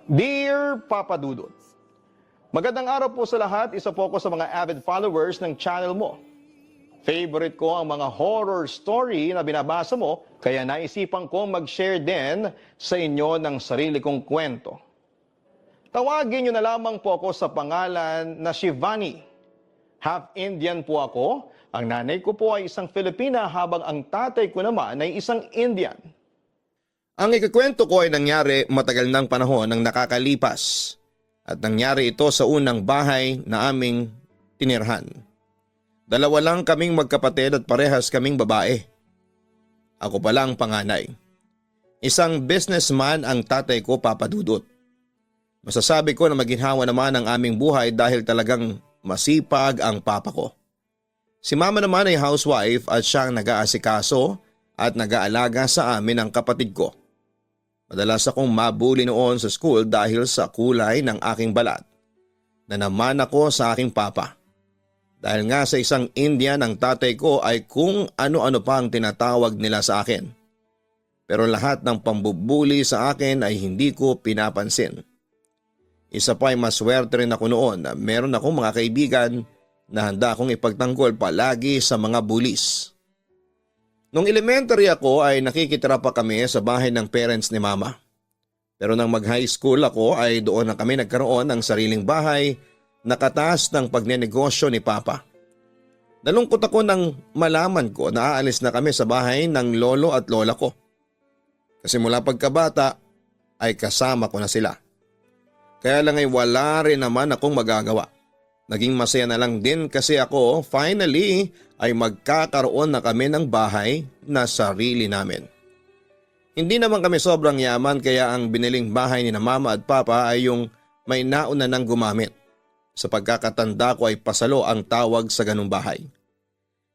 Dear Papa Dudut, magandang araw po sa lahat. Isa po ako sa mga avid followers ng channel mo. Favorite ko ang mga horror story na binabasa mo, kaya naisipan kong mag-share din sa inyo ng sarili kong kwento. Tawagin niyo na lamang po ako sa pangalan na Shivani. Half Indian po ako. Ang nanay ko po ay isang Filipina habang ang tatay ko naman ay isang Indian. Ang ikukwento ko ay nangyari matagal ng panahon ng nakakalipas at nangyari ito sa unang bahay na aming tinirhan. Dalawa lang kaming magkapatid at parehas kaming babae. Ako pala ang panganay. Isang businessman ang tatay ko, Papa Dudut. Masasabi ko na maginhawa naman ang aming buhay dahil talagang masipag ang papa ko. Si mama naman ay housewife at siyang nag-aasikaso at nag-aalaga sa amin ang kapatid ko. Madalas akong mabuli noon sa school dahil sa kulay ng aking balat na naman ako sa aking papa. Dahil nga sa isang Indian ang tatay ko ay kung ano-ano pa ang tinatawag nila sa akin. Pero lahat ng pambubuli sa akin ay hindi ko pinapansin. Isa pa ay maswerte rin ako noon na meron akong mga kaibigan na handa akong ipagtanggol palagi sa mga bullies. Nung elementary ako ay nakikitira pa kami sa bahay ng parents ni mama. Pero nang mag-high school ako ay doon na kami nagkaroon ng sariling bahay na katas ng pagnenegosyo ni papa. Nalungkot ako nang malaman ko na aalis na kami sa bahay ng lolo at lola ko. Kasi mula pagkabata ay kasama ko na sila. Kaya lang ay wala rin naman akong magagawa. Naging masaya na lang din kasi ako finally ay magkakaroon na kami ng bahay na sarili namin. Hindi naman kami sobrang yaman kaya ang biniling bahay ni na mama at papa ay yung may nauna nang gumamit. Sa pagkakatanda ko ay pasalo ang tawag sa ganung bahay.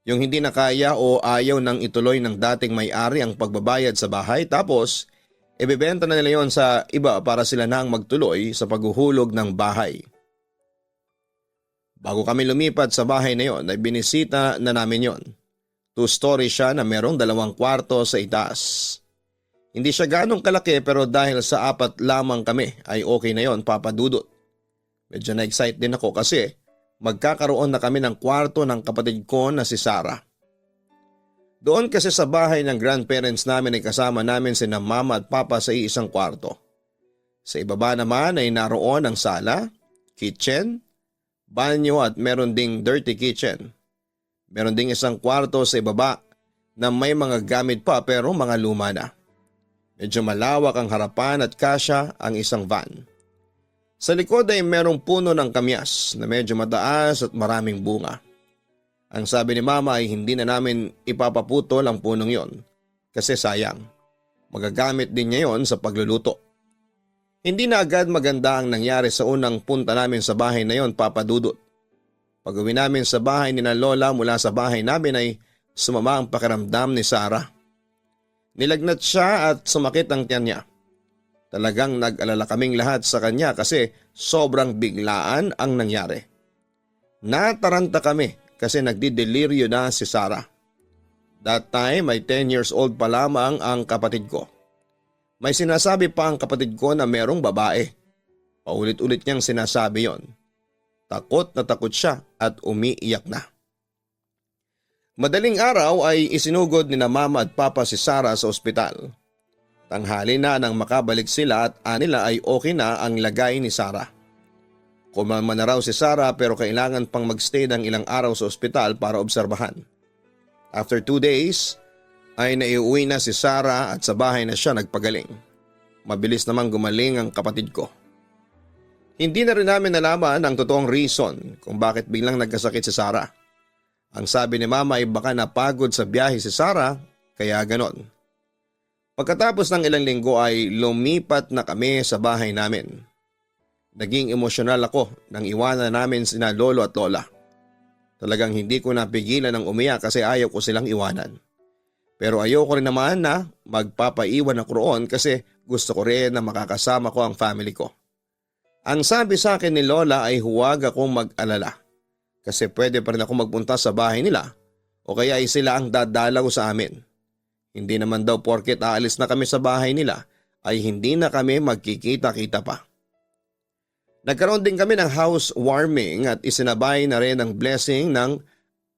Yung hindi na kaya o ayaw nang ituloy ng dating may-ari ang pagbabayad sa bahay tapos ibebenta na nila yon sa iba para sila na ang magtuloy sa paghuhulog ng bahay. Bago kami lumipat sa bahay na yon ay binisita na namin yon. 2-story siya na merong 2 kwarto sa itaas. Hindi siya ganong kalaki pero dahil sa 4 lamang kami ay okay na yon, Papa Dudut. Medyo na-excite din ako kasi magkakaroon na kami ng kwarto ng kapatid ko na si Sarah. Doon kasi sa bahay ng grandparents namin ay kasama namin sina mama at papa sa iisang kwarto. Sa ibaba naman ay naroon ang sala, kitchen, banyo at meron ding dirty kitchen. Meron ding isang kwarto sa ibaba na may mga gamit pa pero mga luma na. Medyo malawak ang harapan at kasya ang isang van. Sa likod ay merong puno ng kamyas na medyo mataas at maraming bunga. Ang sabi ni mama ay hindi na namin ipapaputol ang punong yon kasi sayang. Magagamit din niya yon sa pagluluto. Hindi na agad maganda ang nangyari sa unang punta namin sa bahay na yon, Papa Dudut. Pag-uwi namin sa bahay ni na Lola mula sa bahay namin ay sumama ang pakiramdam ni Sarah. Nilagnat siya at sumakit ang tiyan niya. Talagang nag-alala kaming lahat sa kanya kasi sobrang biglaan ang nangyari. Nataranta kami kasi nagdideliryo na si Sarah. That time ay 10 years old pa lamang ang kapatid ko. May sinasabi pa ang kapatid ko na merong babae. Paulit-ulit niyang sinasabi yon. Takot na takot siya at umiiyak na. Madaling araw ay isinugod ni na mama at papa si Sarah sa ospital. Tanghali na nang makabalik sila at anila ay okay na ang lagay ni Sarah. Kumalma na raw si Sarah pero kailangan pang magstay ng ilang araw sa ospital para obserbahan. After 2 days, ay naiuwi na si Sarah at sa bahay na siya nagpagaling. Mabilis namang gumaling ang kapatid ko. Hindi na rin namin nalaman ang totoong reason kung bakit biglang nagkasakit si Sarah. Ang sabi ni mama ay baka napagod sa biyahe si Sarah kaya ganon. Pagkatapos ng ilang linggo ay lumipat na kami sa bahay namin. Naging emosyonal ako nang iwanan namin sina lolo at lola. Talagang hindi ko napigilan ng umiyak kasi ayaw ko silang iwanan. Pero ayoko rin naman na magpapaiwan ako roon kasi gusto ko rin na makakasama ko ang family ko. Ang sabi sa akin ni Lola ay huwag akong mag-alala kasi pwede pa rin ako magpunta sa bahay nila o kaya ay sila ang dadalaw sa amin. Hindi naman daw porket aalis na kami sa bahay nila ay hindi na kami magkikita-kita pa. Nagkaroon din kami ng housewarming at isinabay na rin ang blessing ng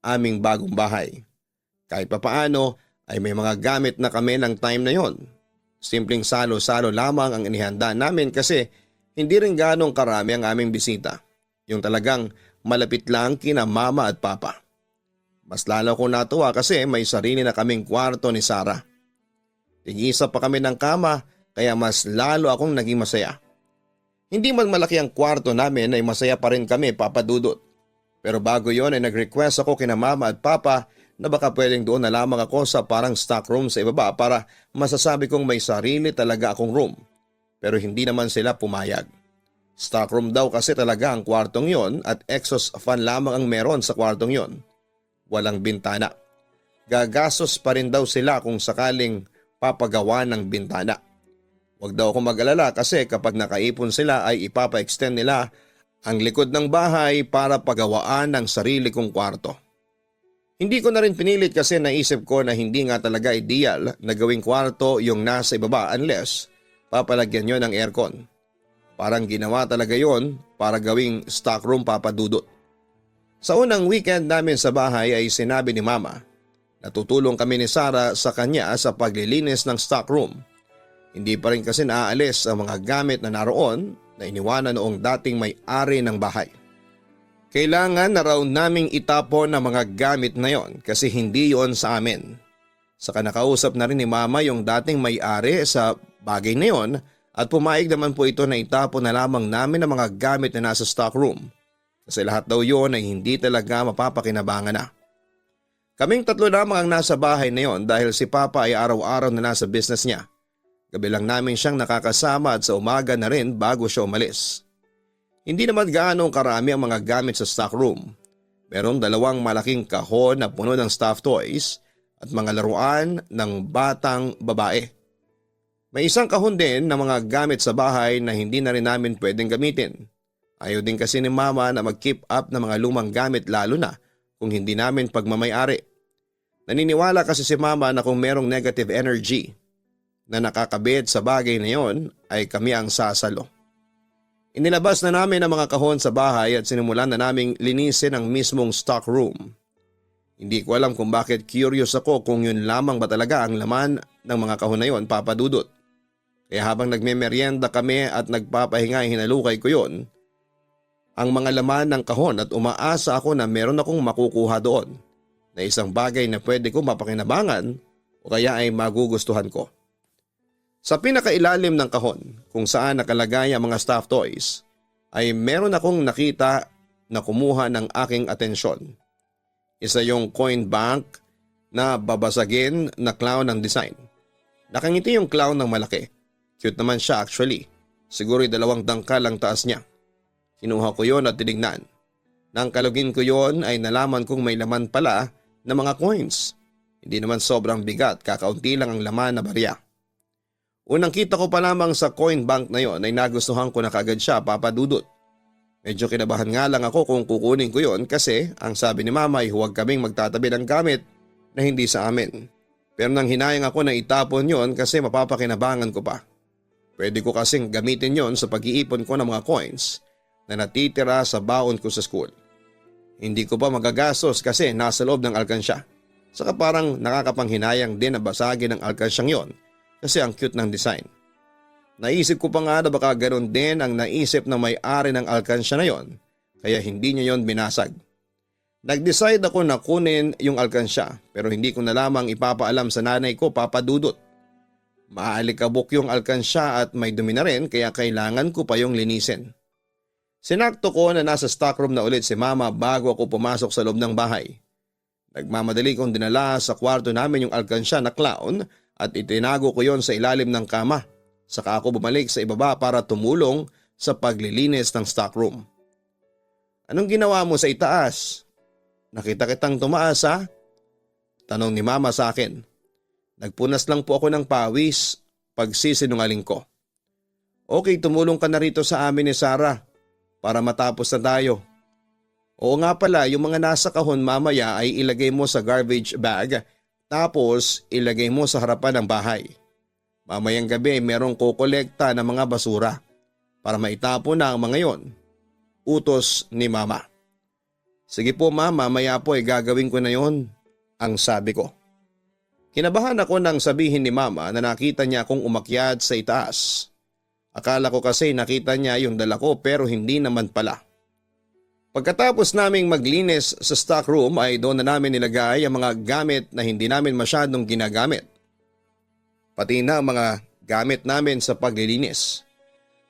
aming bagong bahay. Kahit papaano ay may mga gamit na kami ng time na yon. Simpleng salo-salo lamang ang inihanda namin kasi hindi rin ganong karami ang aming bisita. Yung talagang malapit lang kina mama at papa. Mas lalo ko natuwa kasi may sarili na kaming kwarto ni Sarah. Tig-isa pa kami ng kama kaya mas lalo akong naging masaya. Hindi man malaki ang kwarto namin ay masaya pa rin kami, Papa Dudut. Pero bago yon ay nag-request ako kina mama at papa na baka pwedeng doon na lamang ako sa parang stock room sa ibaba para masasabi kong may sarili talaga akong room. Pero hindi naman sila pumayag. Stock room daw kasi talaga ang kwartong yon at exhaust fan lamang ang meron sa kwartong yon. Walang bintana. Gagastos pa rin daw sila kung sakaling papagawa ng bintana. Huwag daw ako mag-alala kasi kapag nakaipon sila ay ipapa-extend nila ang likod ng bahay para pagawaan ng sarili kong kwarto. Hindi ko na rin pinilit kasi naisip ko na hindi nga talaga ideal na gawing kwarto yung nasa ibaba unless papalagyan yon ng aircon. Parang ginawa talaga yon para gawing stockroom, Papa Dudut. Sa unang weekend namin sa bahay ay sinabi ni Mama na tutulong kami ni Sarah sa kanya sa paglilinis ng stockroom. Hindi pa rin kasi naaalis ang mga gamit na naroon na iniwanan noong dating may-ari ng bahay. Kailangan na raw naming itapon ang mga gamit na yon kasi hindi yon sa amin. Saka nakausap na rin ni Mama yung dating may-ari sa bagay na yon at pumayag naman po ito na itapon na lamang namin ang mga gamit na nasa stockroom. Kasi lahat daw yon ay hindi talaga mapapakinabangan na. Kaming tatlo lamang ang nasa bahay na yon dahil si Papa ay araw-araw na nasa business niya. Gabi lang namin siyang nakakasama at sa umaga na rin bago siya umalis. Hindi naman gaano karami ang mga gamit sa stockroom. Meron 2 malaking kahon na puno ng stuffed toys at mga laruan ng batang babae. May isang kahon din na mga gamit sa bahay na hindi na rin namin pwedeng gamitin. Ayaw din kasi ni Mama na mag-keep up ng mga lumang gamit lalo na kung hindi namin pagmamayari. Naniniwala kasi si Mama na kung merong negative energy na nakakabit sa bagay na yon ay kami ang sasalo. Inilabas na namin ang mga kahon sa bahay at sinimulan na naming linisin ang mismong stock room. Hindi ko alam kung bakit curious ako kung yun lamang ba talaga ang laman ng mga kahon na yon, Papa Dudut. Kaya habang nagmemeryenda kami at nagpapahinga hinalukay ko yon, ang mga laman ng kahon at umaasa ako na meron akong makukuha doon na isang bagay na pwede ko mapakinabangan o kaya ay magugustuhan ko. Sa pinakailalim ng kahon kung saan nakalagay ang mga stuffed toys ay meron akong nakita na kumuha ng aking atensyon. Isa yung coin bank na babasagin na clown ng design. Nakangiti yung clown ng malaki. Cute naman siya actually. Siguro 2 dangkal ang taas niya. Kinuha ko yon at tinignan. Nang kalugin ko yon ay nalaman kong may laman pala na mga coins. Hindi naman sobrang bigat, kakaunti lang ang laman na barya. Unang kita ko pa lamang sa coin bank na yon ay nagustuhan ko na kagad siya, Papa Dudut. Medyo kinabahan nga lang ako kung kukunin ko yon kasi ang sabi ni Mama ay huwag kaming magtatabi ng gamit na hindi sa amin. Pero nang hinayang ako na itapon yon kasi mapapakinabangan ko pa. Pwede ko kasing gamitin yon sa pag-iipon ko ng mga coins na natitira sa baon ko sa school. Hindi ko pa magagastos kasi nasa loob ng alkansya. Saka parang nakakapanghinayang din na basagin ang alkansyang yon. Kasi ang cute ng design. Naisip ko pa nga na baka ganoon din ang naisip ng may-ari ng alkansya na yon, kaya hindi niya yon binasag. Nag-decide ako na kunin yung alkansya pero hindi ko na lamang ipapaalam sa nanay ko, Papa Dudut. Maalikabok yung alkansya at may dumi na rin kaya kailangan ko pa yung linisin. Sinakto ko na nasa stockroom na ulit si Mama bago ako pumasok sa loob ng bahay. Nagmamadali kong dinala sa kwarto namin yung alkansya na clown at itinago ko yon sa ilalim ng kama. Saka ako bumalik sa ibaba para tumulong sa paglilinis ng stockroom. Anong ginawa mo sa itaas? Nakita kitang tumaas ha? Tanong ni Mama sa akin. Nagpunas lang po ako ng pawis, pagsisinungaling ko. Okay, tumulong ka na rito sa amin ni Sarah para matapos na tayo. Oo nga pala, yung mga nasa kahon mamaya ay ilagay mo sa garbage bag. Tapos ilagay mo sa harapan ng bahay. Mamayang gabi merong kukolekta ng mga basura. para maitapon na ang mga yon. Utos ni mama. Sige po ma, mamaya po ay gagawin ko na yon, ang sabi ko. Kinabahan ako nang sabihin ni mama na nakita niya akong umakyat sa itaas. Akala ko kasi nakita niya yung dala ko pero hindi naman pala. Pagkatapos naming maglinis sa stock room ay doon na namin nilagay ang mga gamit na hindi namin masyadong ginagamit. Pati na ang mga gamit namin sa paglilinis.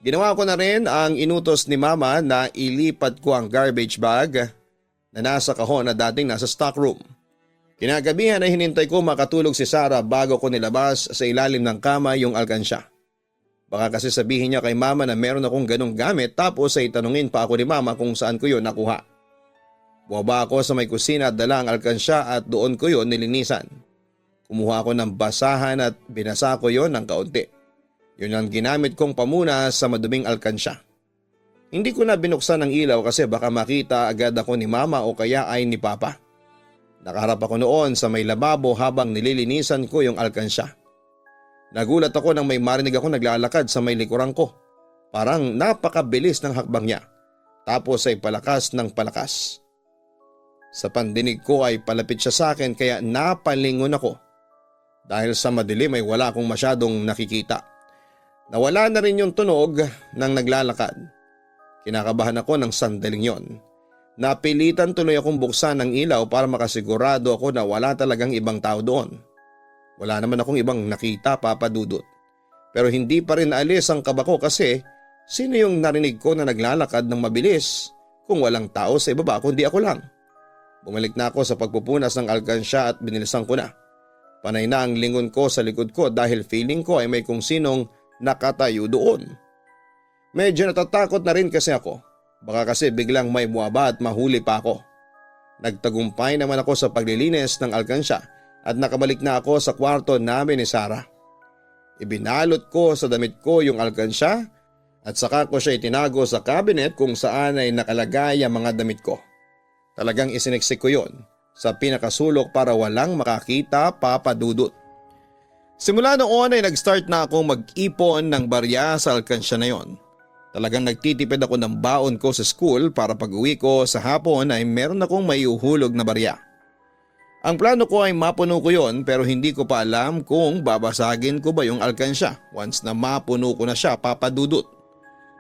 Ginawa ko na rin ang inutos ni mama na ilipat ko ang garbage bag na nasa kahon na dating nasa stock room. Kinagabihan ay hinintay ko makatulog si Sarah bago ko nilabas sa ilalim ng kama yung alkansya. Baka kasi sabihin niya kay mama na meron akong ganong gamit tapos ay tanungin pa ako ni mama kung saan ko yon nakuha. Bumaba ako sa may kusina at dala ang alkansya at doon ko yon nilinisan. Kumuha ako ng basahan at binasa ko yon ng kaunti. Yun ang ginamit kong pamuna sa maduming alkansya. Hindi ko na binuksan ang ilaw kasi baka makita agad ako ni mama o kaya ay ni papa. Nakaharap ako noon sa may lababo habang nililinisan ko yung alkansya. Nagulat ako nang may marinig ako naglalakad sa may likuran ko. Parang napakabilis ng hakbang niya. Tapos ay palakas ng palakas. Sa pandinig ko ay palapit siya sa akin kaya napalingon ako. Dahil sa madilim ay wala akong masyadong nakikita. Nawala na rin yung tunog ng naglalakad. Kinakabahan ako ng sandaling yon. Napilitan tuloy akong buksan ang ilaw para makasigurado ako na wala talagang ibang tao doon. Wala naman akong ibang nakita, Papa Dudut. Pero hindi pa rin naalis ang kaba ko kasi sino yung narinig ko na naglalakad ng mabilis kung walang tao sa ibaba kundi ako lang. Bumalik na ako sa pagpupunas ng alkansya at binilisan ko na. Panay na ang lingon ko sa likod ko dahil feeling ko ay may kung sinong nakatayo doon. Medyo natatakot na rin kasi ako. Baka kasi biglang may buwaba at mahuli pa ako. Nagtagumpay naman ako sa paglilinis ng alkansya at nakabalik na ako sa kwarto namin ni Sarah. Ibinalot ko sa damit ko yung alkansya at saka ko siya itinago sa cabinet kung saan ay nakalagay ang mga damit ko. Talagang isiniksik ko yon sa pinakasulok para walang makakita, Papa Dudut. Simula noon ay nag-start na akong mag-ipon ng barya sa alkansya na yon. Talagang nagtitipid ako ng baon ko sa school para pag-uwi ko sa hapon ay meron akong maiuhulog na barya. Ang plano ko ay mapuno ko yon pero hindi ko pa alam kung babasagin ko ba yung alkansya once na mapuno ko na siya, Papa Dudut.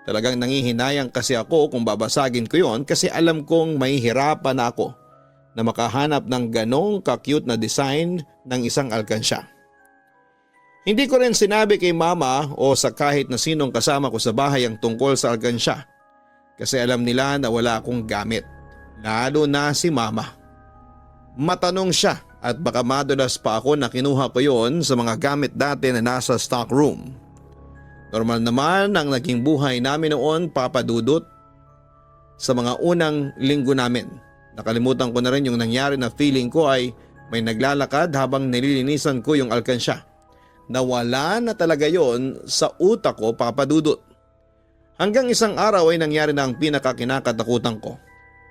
Talagang nangihinayang kasi ako kung babasagin ko yon kasi alam kong mahihirapan na ako na makahanap ng ganong ka-cute na design ng isang alkansya. Hindi ko rin sinabi kay mama o sa kahit na sinong kasama ko sa bahay ang tungkol sa alkansya kasi alam nila na wala akong gamit, lalo na si mama. Matanong siya at baka madulas pa ako na kinuha ko yon sa mga gamit dati na nasa stock room. Normal naman ang naging buhay namin noon, Papa Dudut. Sa mga unang linggo namin, nakalimutan ko na rin yung nangyari na feeling ko ay may naglalakad habang nililinisan ko yung alkansya. Nawala na talaga yon sa utak ko, Papa Dudut. Hanggang isang araw ay nangyari na ang pinakakinakatakutan ko.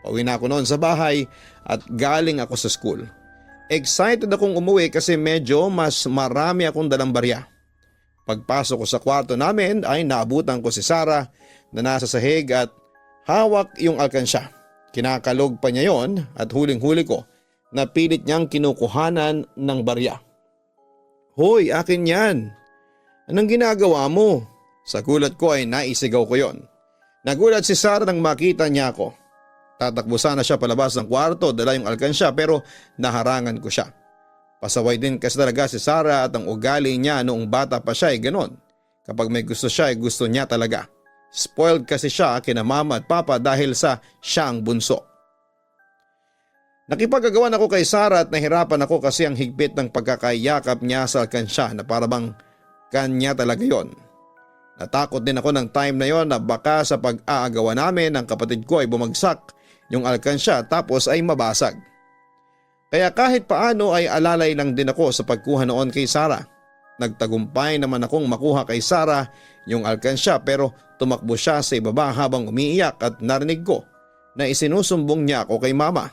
Pauwi na ako noon sa bahay at galing ako sa school. Excited akong umuwi kasi medyo mas marami akong dalang barya. Pagpasok ko sa kwarto namin ay naabutan ko si Sarah na nasa sahig at hawak yung alkansya. Kinakalog pa niya yon at huling-huli ko na pilit niyang kinukuhanan ng barya. Hoy, akin yan. Anong ginagawa mo? Sa gulat ko ay naisigaw ko yon. Nagulat si Sarah nang makita niya ako. Tatakbo sana siya palabas ng kwarto, dala yung alkansya pero naharangan ko siya. Pasaway din kasi talaga si Sarah at ang ugali niya noong bata pa siya ay ganon. Kapag may gusto siya ay gusto niya talaga. Spoiled kasi siya kina mama at papa dahil sa siya ang bunso. Nakipagagawan ako kay Sarah at nahirapan ako kasi ang higpit ng pagkakayakap niya sa alkansya na parabang kanya talaga yon. Natakot din ako ng time na yon na baka sa pag-aagawan namin ng kapatid ko ay bumagsak yung alkansya tapos ay mabasag. Kaya kahit paano ay alalay lang din ako sa pagkuha noon kay Sarah. Nagtagumpay naman akong makuha kay Sarah yung alkansya pero tumakbo siya sa ibaba habang umiiyak at narinig ko na isinusumbong niya ako kay mama.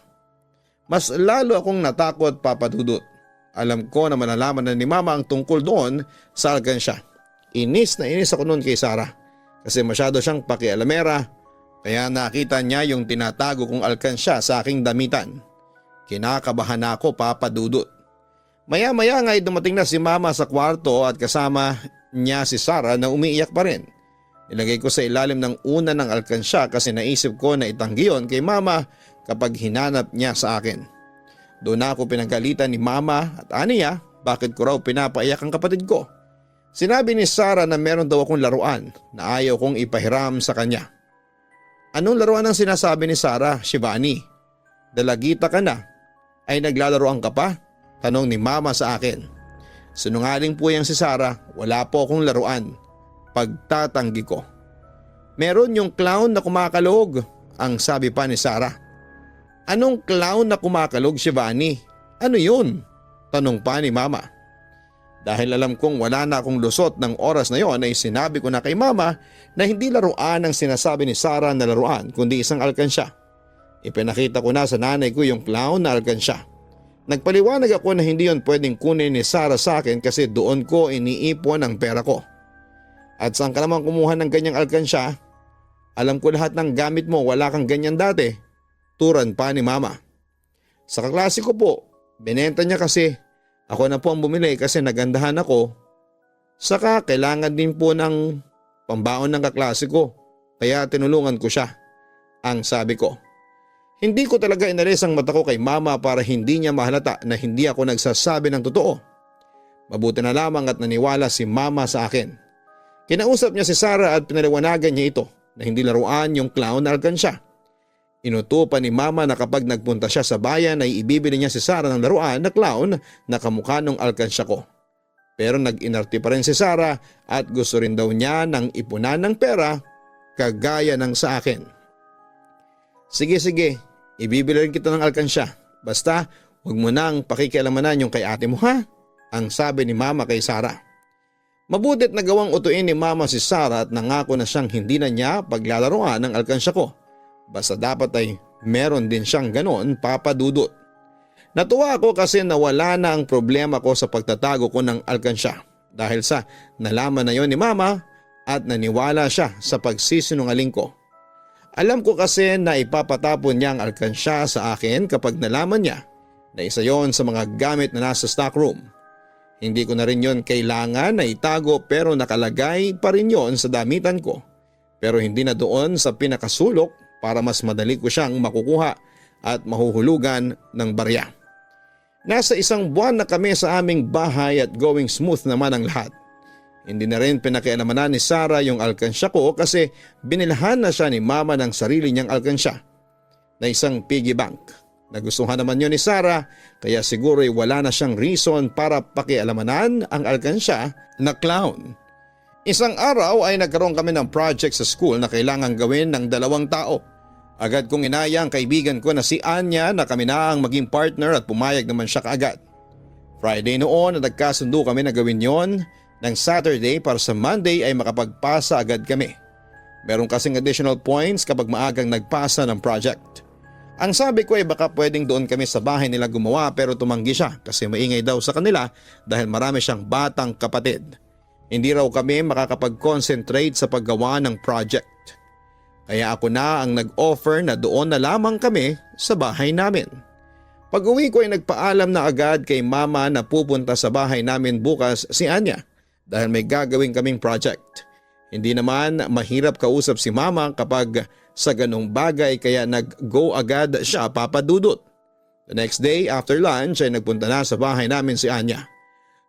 Mas lalo akong natakot, Papa Dudut. Alam ko na malalaman na ni mama ang tungkol doon sa alkansya. Inis na inis ako noon kay Sarah kasi masyado siyang pakialamera kaya nakita niya yung tinatago kong alkansya sa aking damitan. Kinakabahan na ako, Papa Dudut. Maya-maya nga ay dumating na si Mama sa kwarto at kasama niya si Sarah na umiiyak pa rin. Nilagay ko sa ilalim ng una ng alkansya kasi naisip ko na itanggi yun kay Mama kapag hinanap niya sa akin. Doon na ako pinagalitan ni Mama at aniya bakit ko raw pinapaiyak ang kapatid ko. Sinabi ni Sarah na meron daw akong laruan na ayaw kong ipahiram sa kanya. Anong laruan ang sinasabi ni Sarah, Shivani? Dalagita ka na. Ay naglalaroan ka pa? Tanong ni Mama sa akin. Sinungaling po yan si Sarah, wala po akong laruan. Pagtatanggi ko. Meron yung clown na kumakalog, ang sabi pa ni Sarah. Anong clown na kumakalog, Shivani? Ano yun? Tanong pa ni Mama. Dahil alam kong wala na akong lusot ng oras na yon ay sinabi ko na kay Mama na hindi laruan ang sinasabi ni Sarah na laruan kundi isang alkansya. Ipinakita ko na sa nanay ko yung clown na alkansya. Nagpaliwanag ako na hindi yon pwedeng kunin ni Sarah sa akin kasi doon ko iniipon ang pera ko. At saan ka naman kumuha ng ganyang alkansya? Alam ko lahat ng gamit mo, wala kang ganyan dati. Turan pa ni Mama. Sa kaklase ko po, binenta niya kasi. Ako na po ang bumili kasi nagandahan ako. Saka kailangan din po ng pambaon ng kaklase ko. Kaya tinulungan ko siya. Ang sabi ko. Hindi ko talaga inalis ang mata ko kay Mama para hindi niya mahalata na hindi ako nagsasabi ng totoo. Mabuti na lamang at naniwala si Mama sa akin. Kinausap niya si Sarah at pinaliwanagan niya ito na hindi laruan yung clown na alkansya. Inutupan ni Mama na kapag nagpunta siya sa bayan ay ibibili niya si Sarah ng laruan na clown na kamukha ng alkansya ko. Pero nag-inarte pa rin si Sarah at gusto rin daw niya ng ipunan ng pera kagaya ng sa akin. Sige, ibibili rin kita ng alkansya. Basta huwag mo nang pakikialamanan yung kay ate mo ha? Ang sabi ni Mama kay Sarah. Mabutit na gawang utuin ni Mama si Sarah at nangako na siyang hindi na niya paglalaroan ng alkansya ko. Basta dapat ay meron din siyang ganon, Papa Dudut. Natuwa ako kasi nawala na ang problema ko sa pagtatago ko ng alkansya dahil sa nalaman na yon ni Mama at naniwala siya sa pagsisinungaling ko. Alam ko kasi na ipapatapon niya ang alkansya sa akin kapag nalaman niya na isa yon sa mga gamit na nasa stockroom. Hindi ko na rin yon kailangan na itago pero nakalagay pa rin yon sa damitan ko. Pero hindi na doon sa pinakasulok para mas madali ko siyang makukuha at mahuhulugan ng barya. Nasa 1 buwan na kami sa aming bahay at going smooth naman ang lahat. Hindi na rin pinakialamanan ni Sarah yung alkansya ko kasi binilhan na siya ni Mama ng sarili niyang alkansya na isang piggy bank. Nagustuhan naman yun ni Sarah kaya siguro wala na siyang reason para pakialamanan ang alkansya na clown. Isang araw ay nagkaroon kami ng project sa school na kailangang gawin ng 2 tao. Agad kong inaya ang kaibigan ko na si Anya na kami na ang maging partner at pumayag naman siya kaagad. Friday noon na nagkasundo kami na gawin yon, ng Saturday para sa Monday ay makapagpasa agad kami. Meron kasing additional points kapag maagang nagpasa ng project. Ang sabi ko ay baka pwedeng doon kami sa bahay nila gumawa pero tumanggi siya kasi maingay daw sa kanila dahil marami siyang batang kapatid. Hindi raw kami makakapag-concentrate sa paggawa ng project. Kaya ako na ang nag-offer na doon na lamang kami sa bahay namin. Pag-uwi ko ay nagpaalam na agad kay Mama na pupunta sa bahay namin bukas si Anya dahil may gagawin kaming project. Hindi naman mahirap kausap si Mama kapag sa ganong bagay kaya nag-go agad siya, Papa Dudut. The next day after lunch ay nagpunta na sa bahay namin si Anya.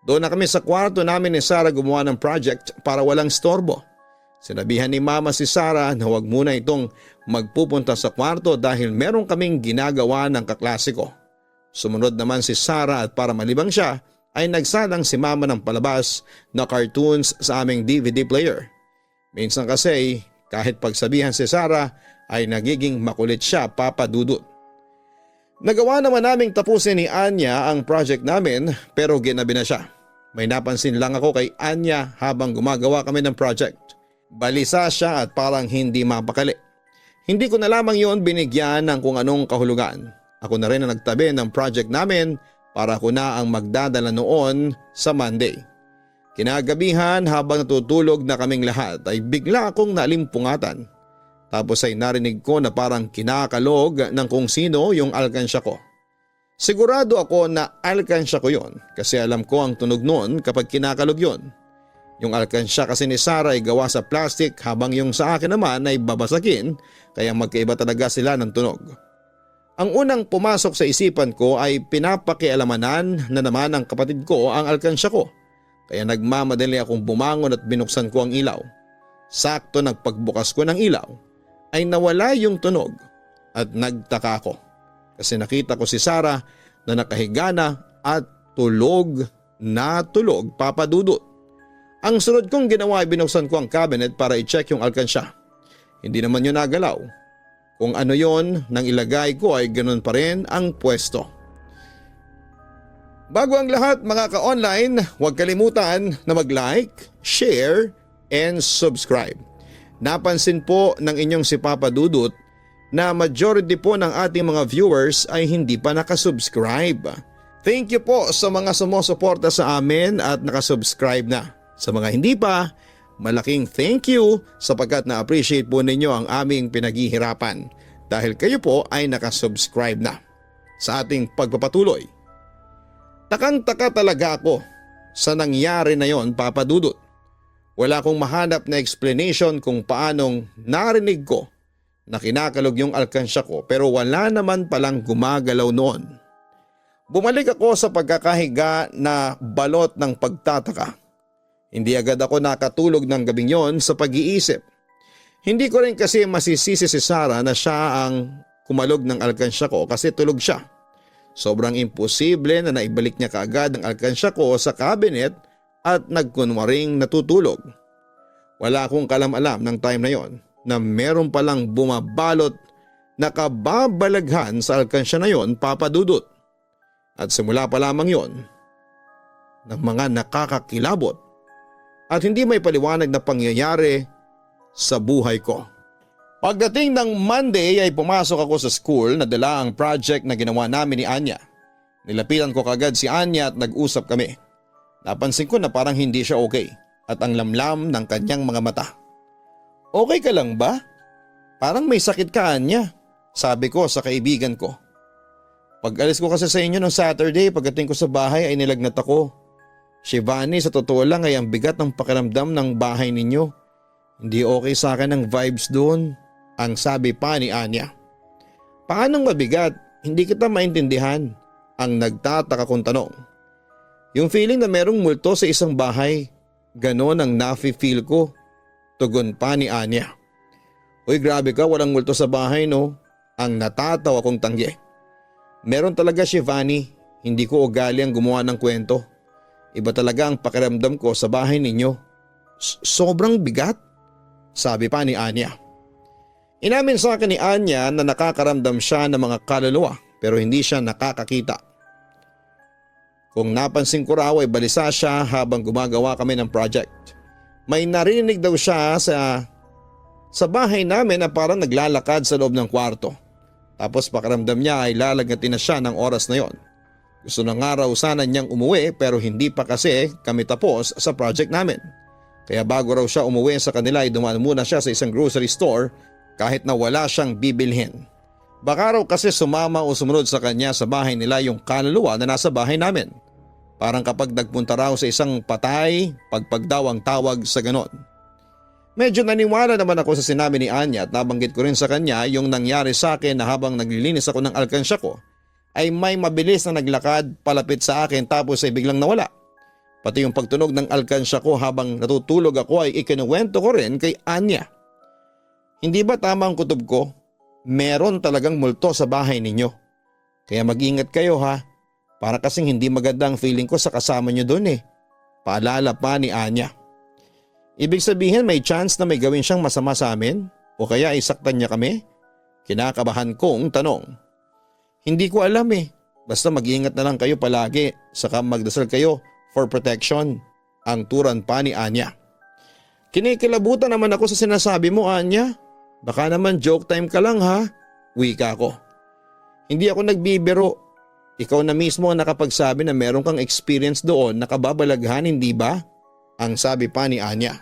Doon na kami sa kwarto namin ni Sarah gumawa ng project para walang storbo. Sinabihan ni Mama si Sarah na huwag muna itong magpupunta sa kwarto dahil meron kaming ginagawa ng kaklase ko. Sumunod naman si Sarah at para malibang siya ay nagsalang si Mama ng palabas na cartoons sa aming DVD player. Minsan kasi kahit pagsabihan si Sarah ay nagiging makulit siya, Papa Dudut. Nagawa naman naming tapusin ni Anya ang project namin pero ginabi na siya. May napansin lang ako kay Anya habang gumagawa kami ng project. Balisa siya at parang hindi mapakali. Hindi ko na lamang yon binigyan ng kung anong kahulugan. Ako na rin ang nagtabi ng project namin para ako na ang magdadala noon sa Monday. Kinagabihan habang natutulog na kaming lahat ay bigla akong nalimpungatan. Tapos ay narinig ko na parang kinakalog ng kung sino yung alkansya ko. Sigurado ako na alkansya ko yon kasi alam ko ang tunog noon kapag kinakalog yon. Yung alkansya kasi ni Sarah ay gawa sa plastic habang yung sa akin naman ay babasakin kaya magkaiba talaga sila ng tunog. Ang unang pumasok sa isipan ko ay pinapakialamanan na naman ng kapatid ko ang alkansya ko. Kaya nagmamadali akong bumangon at binuksan ko ang ilaw. Sakto nagpagbukas ko ng ilaw ay nawala yung tunog at nagtaka ko. Kasi nakita ko si Sarah na nakahiga na at tulog na tulog, Papa Dudut. Ang sunod kong ginawa ay binuksan ko ang cabinet para i-check yung alkansya. Hindi naman yun nagalaw. Kung ano yon nang ilagay ko ay ganun pa rin ang pwesto. Bago ang lahat mga ka-online, huwag kalimutan na mag-like, share, and subscribe. Napansin po ng inyong si Papa Dudut na majority po ng ating mga viewers ay hindi pa nakasubscribe. Thank you po sa mga sumusuporta sa amin at nakasubscribe na. Sa mga hindi pa, malaking thank you sapagkat na-appreciate po ninyo ang aming pinaghihirapan dahil kayo po ay nakasubscribe na sa ating pagpapatuloy. Takang-taka talaga ako sa nangyari na yon, Papa Dudut. Wala akong mahanap na explanation kung paanong narinig ko na kinakalog yung alkansya ko pero wala naman palang gumagalaw noon. Bumalik ako sa pagkakahiga na balot ng pagtataka. Hindi agad ako nakatulog ng gabing yon sa pag-iisip. Hindi ko rin kasi masisisi si Sarah na siya ang kumalog ng alkansya ko kasi tulog siya. Sobrang imposible na naibalik niya kaagad ang alkansya ko sa cabinet at nagkunwaring natutulog. Wala akong kalam-alam ng time na yon na meron palang bumabalot na kababalaghan sa alkansya na yon, Papa Dudut. At simula pa lamang yon ng mga nakakakilabot at hindi may paliwanag na pangyayari sa buhay ko. Pagdating ng Monday ay pumasok ako sa school na dala ang project na ginawa namin ni Anya. Nilapitan ko kagad si Anya at nag-usap kami. Napansin ko na parang hindi siya okay at ang lamlam ng kanyang mga mata. Okay ka lang ba? Parang may sakit ka, Anya, sabi ko sa kaibigan ko. Pag alis ko kasi sa inyo noong Saturday, pagdating ko sa bahay ay nilagnat ako. Shivani, sa totoo lang ay ang bigat ng pakiramdam ng bahay ninyo. Hindi okay sa akin ang vibes doon, ang sabi pa ni Anya. Paanong mabigat? Hindi kita maintindihan, ang nagtataka kong tanong. Yung feeling na merong multo sa isang bahay, ganon ang nafe-feel ko, tugon pa ni Anya. Uy, grabe ka, walang multo sa bahay no, ang natatawa kong tanggi. Meron talaga, Shivani, hindi ko ugali ang gumawa ng kwento. Iba talaga ang pakiramdam ko sa bahay ninyo. Sobrang bigat? Sabi pa ni Anya. Inamin sa akin ni Anya na nakakaramdam siya ng mga kaluluwa pero hindi siya nakakakita. Kung napansin ko raw ay balisa siya habang gumagawa kami ng project. May narinig daw siya sa bahay namin na parang naglalakad sa loob ng kwarto. Tapos pakiramdam niya ay lalagatin na siya ng oras na yon. Gusto na nga raw sana niyang umuwi pero hindi pa kasi kami tapos sa project namin. Kaya bago raw siya umuwi sa kanila ay dumaan muna siya sa isang grocery store kahit na wala siyang bibilhin. Baka raw kasi sumama o sumunod sa kanya sa bahay nila yung kaluluwa na nasa bahay namin. Parang kapag nagpunta raw sa isang patay, pagpagdaw ang tawag sa ganon. Medyo naniwala naman ako sa sinabi ni Anya at nabanggit ko rin sa kanya yung nangyari sa akin na habang naglilinis ako ng alkansya ko ay may mabilis na naglakad palapit sa akin tapos ay biglang nawala. Pati yung pagtunog ng alkansya ko habang natutulog ako ay ikinuwento ko rin kay Anya. Hindi ba tama ang kutob ko? Meron talagang multo sa bahay ninyo. Kaya mag-ingat kayo ha. Para kasing hindi maganda ang feeling ko sa kasama nyo doon eh. Paalala pa ni Anya. Ibig sabihin may chance na may gawin siyang masama sa amin? O kaya isaktan niya kami? Kinakabahan kong tanong. Hindi ko alam eh. Basta mag-ingat na lang kayo palagi. Saka magdasal kayo for protection. Ang turan pa ni Anya. Kinikilabutan naman ako sa sinasabi mo, Anya. Baka naman joke time ka lang ha. Wika ko. Hindi ako nagbibiro. Ikaw na mismo ang nakapagsabi na meron kang experience doon na kababalaghan, hindi ba? ang sabi pa ni Anya.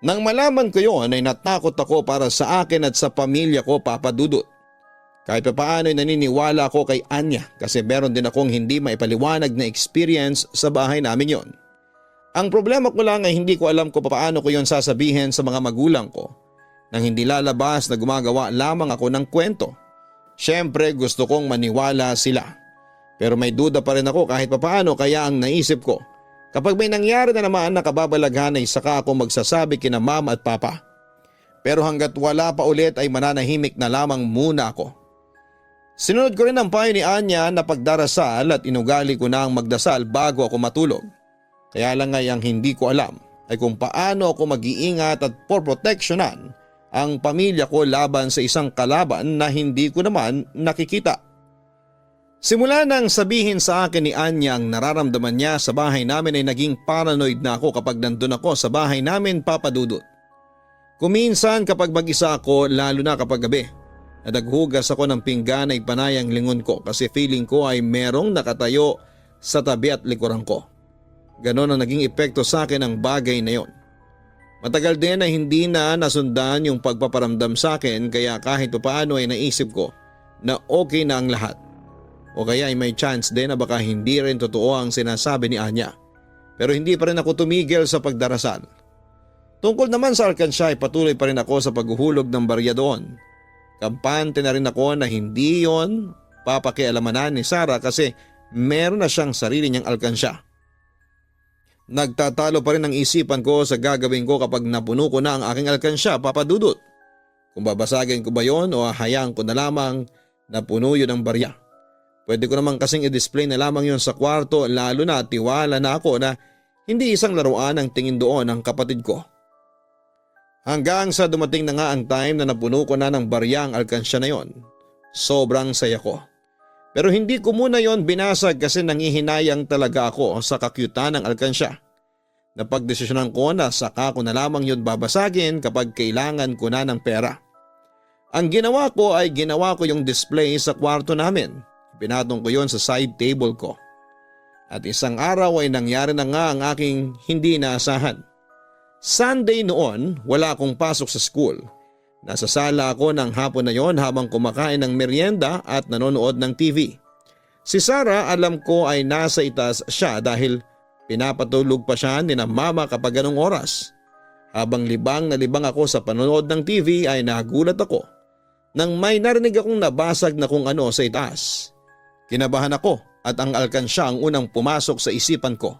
Nang malaman ko yon ay natakot ako para sa akin at sa pamilya ko, Papa Dudut. Kahit pa paano ay naniniwala ako kay Anya kasi meron din akong hindi maipaliwanag na experience sa bahay namin yon. Ang problema ko lang ay hindi ko alam kung paano ko yon sasabihin sa mga magulang ko nang hindi lalabas na gumagawa lamang ako ng kwento. Siyempre gusto kong maniwala sila. Pero may duda pa rin ako kahit papaano kaya ang naisip ko, kapag may nangyari na naman na kababalaghan ay saka ako magsasabi kina mama at papa. Pero hanggat wala pa ulit ay mananahimik na lamang muna ako. Sinunod ko rin ang payo ni Anya na pagdarasal at inugali ko na ang magdasal bago ako matulog. Kaya lang ay ang hindi ko alam ay kung paano ako mag-iingat at proteksyonan ang pamilya ko laban sa isang kalaban na hindi ko naman nakikita. Simula nang sabihin sa akin ni Anya ang nararamdaman niya sa bahay namin ay naging paranoid na ako kapag nandun ako sa bahay namin, Papa Dudut. Kuminsan kapag mag-isa ako, lalo na kapag gabi, nadaghugas ako ng pinggan ay panay ang lingon ko kasi feeling ko ay merong nakatayo sa tabi at likuran ko. Ganon ang naging epekto sa akin ang bagay na yon. Matagal din na hindi na nasundan yung pagpaparamdam sa akin kaya kahit paano ay naisip ko na okay na ang lahat. O kaya ay may chance din na baka hindi rin totoo ang sinasabi ni Anya. Pero hindi pa rin ako tumigil sa pagdarasal. Tungkol naman sa alkansya ay patuloy pa rin ako sa paghuhulog ng barya doon. Kampante na rin ako na hindi yon papakialamanan ni Sarah kasi meron na siyang sarili niyang alkansya. Nagtatalo pa rin ang isipan ko sa gagawin ko kapag napuno ko na ang aking alkansya, Papa Dudut. Kung babasagin ko ba yon o hayaan ko na lamang na puno yun ng barya. Pwede ko naman kasing i-display na lamang yun sa kwarto lalo na tiwala na ako na hindi isang laruan ang tingin doon ng kapatid ko. Hanggang sa dumating na nga ang time na napuno ko na ng barya ang alkansya na yon. Sobrang saya ko. Pero hindi ko muna yon binasag kasi nangihinayang talaga ako sa kakyutan ng alkansya. Napagdesisyonan ko na saka ko na lamang yon babasagin kapag kailangan ko na ng pera. Ang ginawa ko ay ginawa ko yung display sa kwarto namin. Pinatong ko yon sa side table ko. At isang araw ay nangyari na nga ang aking hindi naasahan. Sunday noon, wala akong pasok sa school. Nasa sala ako ng hapon na yon habang kumakain ng merienda at nanonood ng TV. Si Sarah alam ko ay nasa itaas siya dahil pinapatulog pa siya ni na mama kapag ganong oras. Habang libang na libang ako sa panonood ng TV ay nagulat ako nang may narinig akong nabasag na kung ano sa itaas. Kinabahan ako at ang alkansya ang unang pumasok sa isipan ko.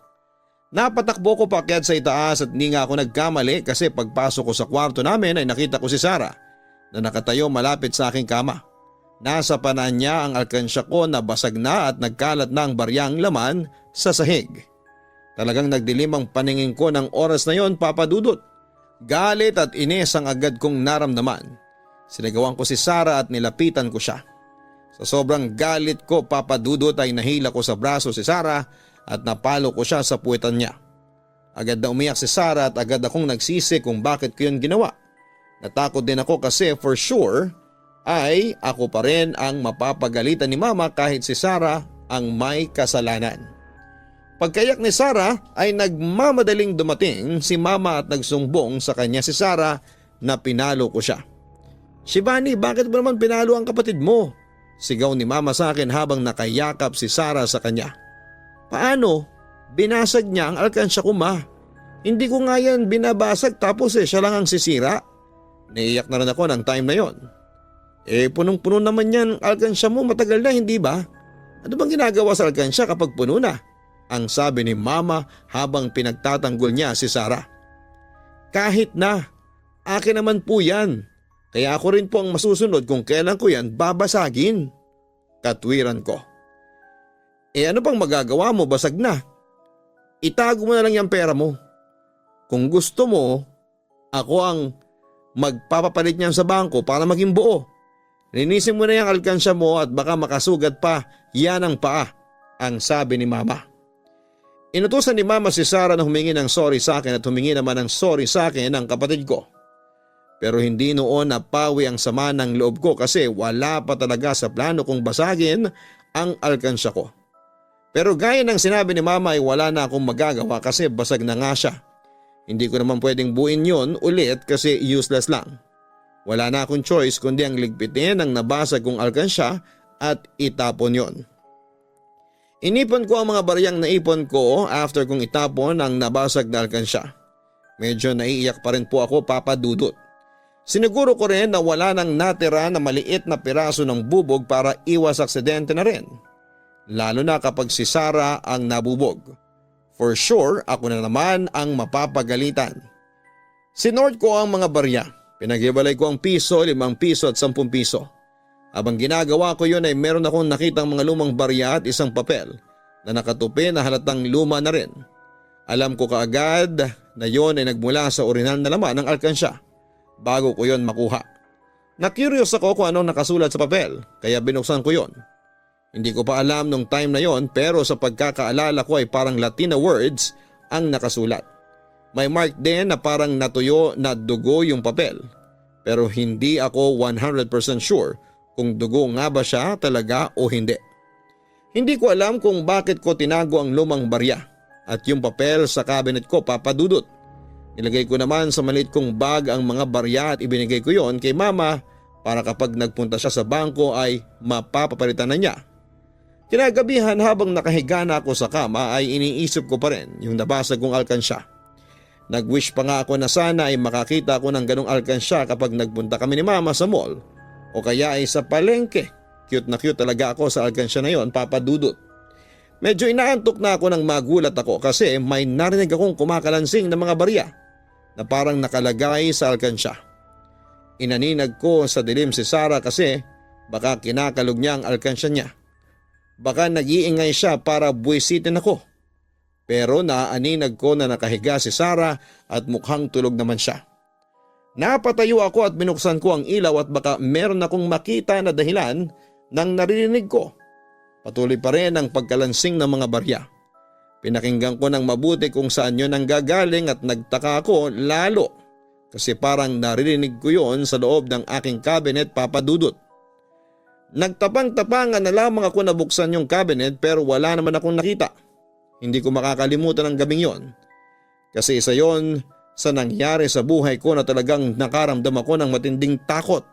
Napatakbo ko paakyat sa itaas at hindi nga ako nagkamali kasi pagpasok ko sa kwarto namin ay nakita ko si Sarah na nakatayo malapit sa aking kama. Nasa panaan niya ang alkansya ko na basag na at nagkalat na ang baryang laman sa sahig. Talagang nagdilim ang paningin ko ng oras na yon, Papa Dudut. Galit at inis ang agad kong naramdaman. Sinigawan ko si Sarah at nilapitan ko siya. Sa sobrang galit ko, Papa Dudut, ay nahila ko sa braso si Sarah at napalo ko siya sa puwetan niya. Agad na umiyak si Sarah at agad akong nagsisi kung bakit ko yun ginawa. Natakot din ako kasi for sure ay ako pa rin ang mapapagalitan ni Mama kahit si Sarah ang may kasalanan. Pagkayak ni Sarah ay nagmamadaling dumating si Mama at nagsumbong sa kanya si Sarah na pinalo ko siya. "Shivani, bakit mo naman pinalo ang kapatid mo?" Sigaw ni Mama sa akin habang nakayakap si Sarah sa kanya. "Paano? Binasag niya ang alkansya ko, Ma. Hindi ko nga yan binabasag tapos siya lang ang sisira." Naiyak na rin ako ng time na yon. Punong-puno naman yan alkansya mo, matagal na, hindi ba? Ano bang ginagawa sa alkansya kapag puno na? Ang sabi ni Mama habang pinagtatanggol niya si Sarah. "Kahit na, akin naman po yan. Kaya ako rin po ang masusunod kung kailan ko yan babasagin." Katwiran ko. Ano pang magagawa mo, basag na? Itago mo na lang yung pera mo. Kung gusto mo, ako ang magpapapalit niyan sa bangko para maging buo. Linisin mo na yung alkansya mo at baka makasugat pa yan ang paa, ang sabi ni Mama. Inutusan ni Mama si Sarah na humingi ng sorry sa akin at humingi naman ng sorry sa akin ang kapatid ko. Pero hindi noon napawi ang sama ng loob ko kasi wala pa talaga sa plano kong basagin ang alkansya ko. Pero gaya ng sinabi ni Mama ay wala na akong magagawa kasi basag na nga siya Hindi ko naman pwedeng buuin yon ulit kasi useless lang. Wala na akong choice kundi ang ligpitin ang nabasag kong alkansya at itapon yon. Inipon ko ang mga baryang naipon ko after kong itapon ang nabasag na alkansya. Medyo naiiyak pa rin po ako, Papa Dudut. Siniguro ko rin na wala nang natira na maliit na piraso ng bubog para iwas aksidente na rin. Lalo na kapag si Sarah ang nabubog. For sure, ako na naman ang mapapagalitan. Sinort ko ang mga barya. Pinaghiwalay ko ang piso, 5 piso at 10 piso. Habang ginagawa ko yun ay meron akong nakitang mga lumang barya at isang papel na nakatupi na halatang luma na rin. Alam ko kaagad na yon ay nagmula sa orinal na laman ng alkansya bago ko yon makuha. Na-curious ako kung anong nakasulat sa papel kaya binuksan ko yon. Hindi ko pa alam nung time na yon pero sa pagkakaalala ko ay parang Latina words ang nakasulat. May mark din na parang natuyo na dugo yung papel pero hindi ako 100% sure kung dugo nga ba siya talaga o hindi. Hindi ko alam kung bakit ko tinago ang lumang barya at yung papel sa cabinet ko, Papa Dudut. Nilagay ko naman sa maliit kong bag ang mga barya at ibinigay ko yon kay Mama para kapag nagpunta siya sa bangko ay mapapapalitan na niya. Kinagabihan habang nakahiga na ako sa kama ay iniisip ko pa rin yung nabasag kong alkansya. Nag-wish pa nga ako na sana ay makakita ako ng ganong alkansya kapag nagpunta kami ni Mama sa mall o kaya ay sa palengke. Cute na cute talaga ako sa alkansya na yon, Papa Dudut. Medyo inaantok na ako nang magulat ako kasi may narinig akong kumakalansing na mga barya na parang nakalagay sa alkansya. Inaninag ko sa dilim si Sarah kasi baka kinakalog niya ang alkansya niya. Baka nag-iingay siya para buwisitin ako. Pero naaninag ko na nakahiga si Sarah at mukhang tulog naman siya. Napatayo ako at binuksan ko ang ilaw at baka meron akong makita na dahilan ng naririnig ko. Patuloy pa rin ang pagkalansing ng mga barya. Pinakinggan ko ng mabuti kung saan yun ang gagaling at nagtaka ako lalo kasi parang naririnig ko yon sa loob ng aking cabinet, Papa Dudut. Nagtapang-tapangan na lamang ako na buksan yung cabinet pero wala naman akong nakita. Hindi ko makakalimutan ang gabing yon. Kasi isa yon sa nangyari sa buhay ko na talagang nakaramdam ako ng matinding takot.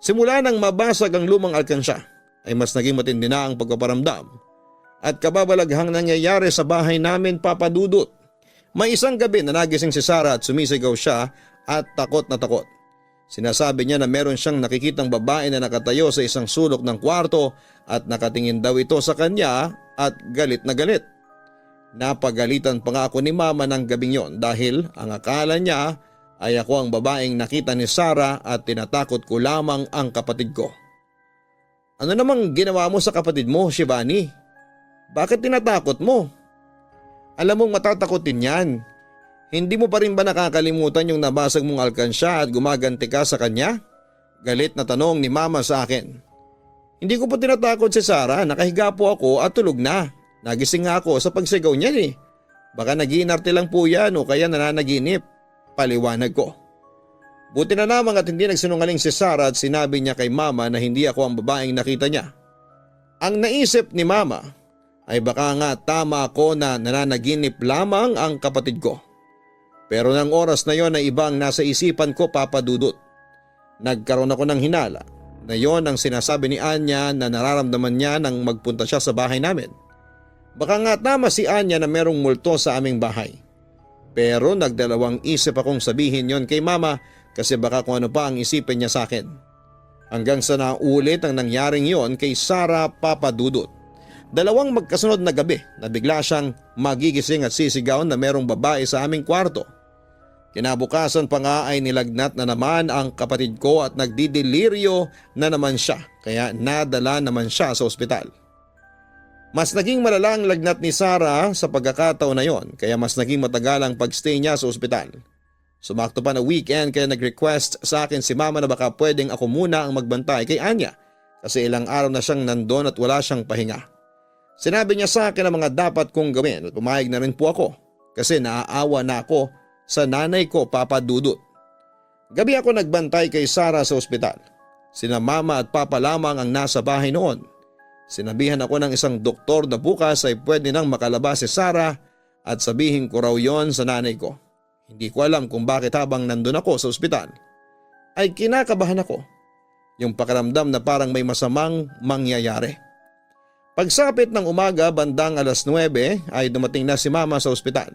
Simula nang mabasag ang lumang alkansya ay mas naging matindi na ang pagpaparamdam at kababalaghang nangyayari sa bahay namin, Papa Dudut. May isang gabi na nagising si Sarah at sumisigaw siya at takot na takot. Sinasabi niya na meron siyang nakikitang babae na nakatayo sa isang sulok ng kwarto at nakatingin daw ito sa kanya at galit na galit. Napagalitan pa nga ako ni Mama ng gabing yon dahil ang akala niya ay ako ang babaeng nakita ni Sarah at tinatakot ko lamang ang kapatid ko. Ano namang ginawa mo sa kapatid mo, Shivani? Bakit tinatakot mo? Alam mong matatakotin yan. Hindi mo pa rin ba nakakalimutan yung nabasag mong alkansya at gumaganti ka sa kanya? Galit na tanong ni Mama sa akin. Hindi ko pa tinatakot si Sarah, nakahiga po ako at tulog na. Nagising nga ako sa pagsigaw niya eh. Baka nag-iinarte lang po yan o kaya nananaginip. Paliwanag ko. Buti na namang at hindi nagsinungaling si Sarah at sinabi niya kay Mama na hindi ako ang babaeng nakita niya. Ang naisip ni Mama ay baka nga tama ako na nananaginip lamang ang kapatid ko. Pero ng oras na yon ay ibang nasa isipan ko, Papa Dudut. Nagkaroon ako ng hinala na yon ang sinasabi ni Anya na nararamdaman niya nang magpunta siya sa bahay namin. Baka nga tama si Anya na merong multo sa aming bahay. Pero nagdalawang isip akong sabihin yon kay Mama kasi baka kung ano pa ang isipin niya sa akin. Hanggang sa naulit ang nangyaring yon kay Sarah, Papa Dudut. Dalawang magkasunod na gabi na bigla siyang magigising at sisigaw na merong babae sa aming kwarto. Kinabukasan pa nga ay nilagnat na naman ang kapatid ko at nagdidelirio na naman siya kaya nadala naman siya sa ospital. Mas naging malala ang lagnat ni Sarah sa pagkakataon na yon kaya mas naging matagal ang pagstay niya sa ospital. Sumakto pa na weekend kaya nag-request sa akin si Mama na baka pwedeng ako muna ang magbantay kay Anya kasi ilang araw na siyang nandun at wala siyang pahinga. Sinabi niya sa akin ang mga dapat kong gawin at pumayag na rin po ako kasi naaawa na ako sa nanay ko, Papa Dudut. Gabi ako nagbantay kay Sarah sa ospital. Sina Mama at Papa lamang ang nasa bahay noon. Sinabihan ako ng isang doktor na bukas ay pwede nang makalabas si Sarah at sabihin ko raw yon sa nanay ko. Hindi ko alam kung bakit habang nandun ako sa ospital ay kinakabahan ako. Yung pakiramdam na parang may masamang mangyayari. Pagsapit ng umaga bandang 9:00 ay dumating na si Mama sa ospital.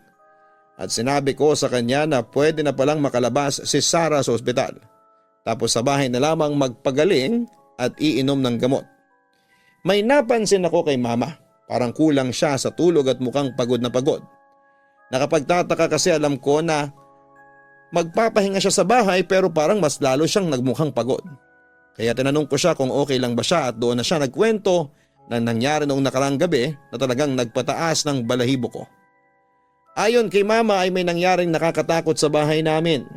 At sinabi ko sa kanya na pwede na palang makalabas si Sarah sa ospital. Tapos sa bahay na lamang magpagaling at iinom ng gamot. May napansin ako kay Mama. Parang kulang siya sa tulog at mukhang pagod na pagod. Nakapagtataka kasi alam ko na magpapahinga siya sa bahay pero parang mas lalo siyang nagmukhang pagod. Kaya tinanong ko siya kung okay lang ba siya at doon na siya nagkwento na nangyari noong nakarang gabi na talagang nagpataas ng balahibo ko. Ayon kay Mama ay may nangyaring nakakatakot sa bahay namin.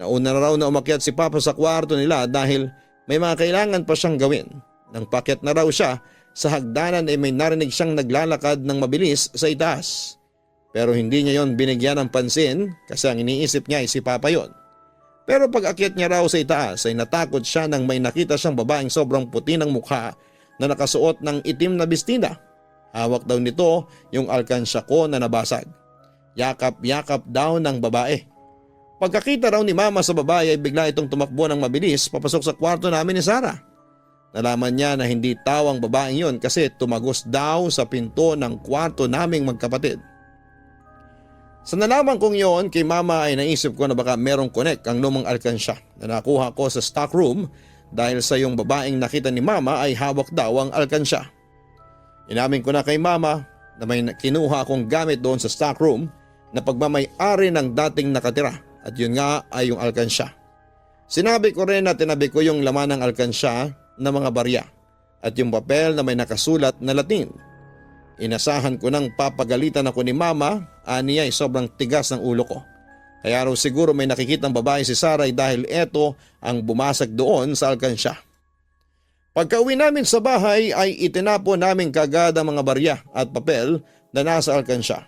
Nauna na raw na umakyat si Papa sa kwarto nila dahil may mga kailangan pa siyang gawin. Nang pakyat na raw siya sa hagdanan ay may narinig siyang naglalakad ng mabilis sa itaas. Pero hindi niya yon binigyan ng pansin kasi ang iniisip niya ay si Papa yon. Pero pag akyat niya raw sa itaas ay natakot siya nang may nakita siyang babaeng sobrang puti ng mukha na nakasuot ng itim na bistina. Hawak daw nito yung alkansya ko na nabasag. Yakap-yakap daw ng babae. Pagkakita raw ni Mama sa babae ay bigla itong tumakbo ng mabilis papasok sa kwarto namin ni Sarah. Nalaman niya na hindi tao ang babaeng yon kasi tumagos daw sa pinto ng kwarto naming magkapatid. Sa nalaman kong yon kay Mama ay naisip ko na baka merong connect ang lumang alkansya na nakuha ko sa stock room dahil sa yung babaeng nakita ni Mama ay hawak daw ang alkansya. Inamin ko na kay Mama na may kinuha akong gamit doon sa stock room na pagmamay-ari ng dating nakatira at yun nga ay yung alkansya. Sinabi ko rin na tinabi ko yung laman ng alkansya na mga barya at yung papel na may nakasulat na Latin. Inasahan ko nang papagalitan ako ni Mama, aniya ay sobrang tigas ng ulo ko. Kaya raw siguro may nakikitang babae si Saray dahil eto ang bumasag doon sa alkansya. Pagka-uwi namin sa bahay ay itinapon namin kagad ang mga barya at papel na nasa alkansya.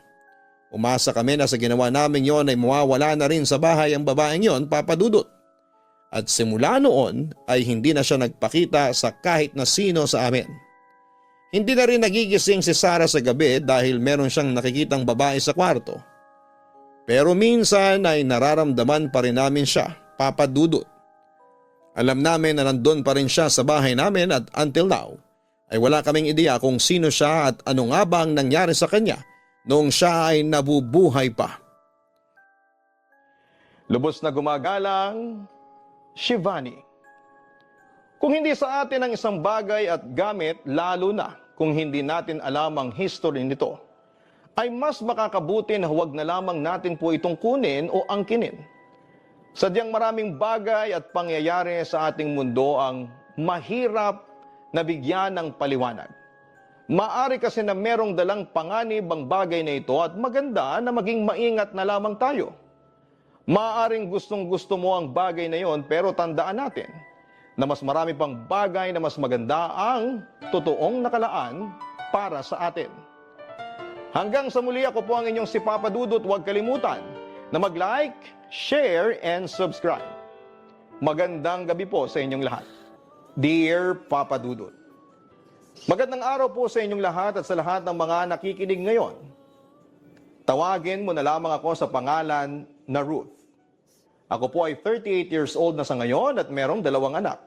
Umasa kami na sa ginawa namin yon ay mawawala na rin sa bahay ang babaeng yon, Papa Dudut. At simula noon ay hindi na siya nagpakita sa kahit na sino sa amin. Hindi na rin nagigising si Sarah sa gabi dahil meron siyang nakikitang babae sa kwarto. Pero minsan ay nararamdaman pa rin namin siya, Papa Dudut. Alam namin na nandun pa rin siya sa bahay namin at until now ay wala kaming ideya kung sino siya at ano nga ba ang nangyari sa kanya noong siya ay nabubuhay pa. Lubos na gumagalang, Shivani. Kung hindi sa atin ang isang bagay at gamit, lalo na kung hindi natin alam ang history nito, ay mas makakabuti na huwag na lamang natin po itong kunin o angkinin. Sadyang maraming bagay at pangyayari sa ating mundo ang mahirap na bigyan ng paliwanag. Maari kasi na merong dalang panganib ang bagay na ito at maganda na maging maingat na lamang tayo. Maaring gustong-gusto mo ang bagay na yon pero tandaan natin na mas marami pang bagay na mas maganda ang totoong nakalaan para sa atin. Hanggang sa muli, ako po ang inyong si Papa Dudut. Huwag kalimutan na mag-like, share, and subscribe. Magandang gabi po sa inyong lahat. Dear Papa Dudut. Magandang araw po sa inyong lahat at sa lahat ng mga nakikinig ngayon. Tawagin mo na lamang ako sa pangalan na Ruth. Ako po ay 38 years old na sa ngayon at merong 2 anak.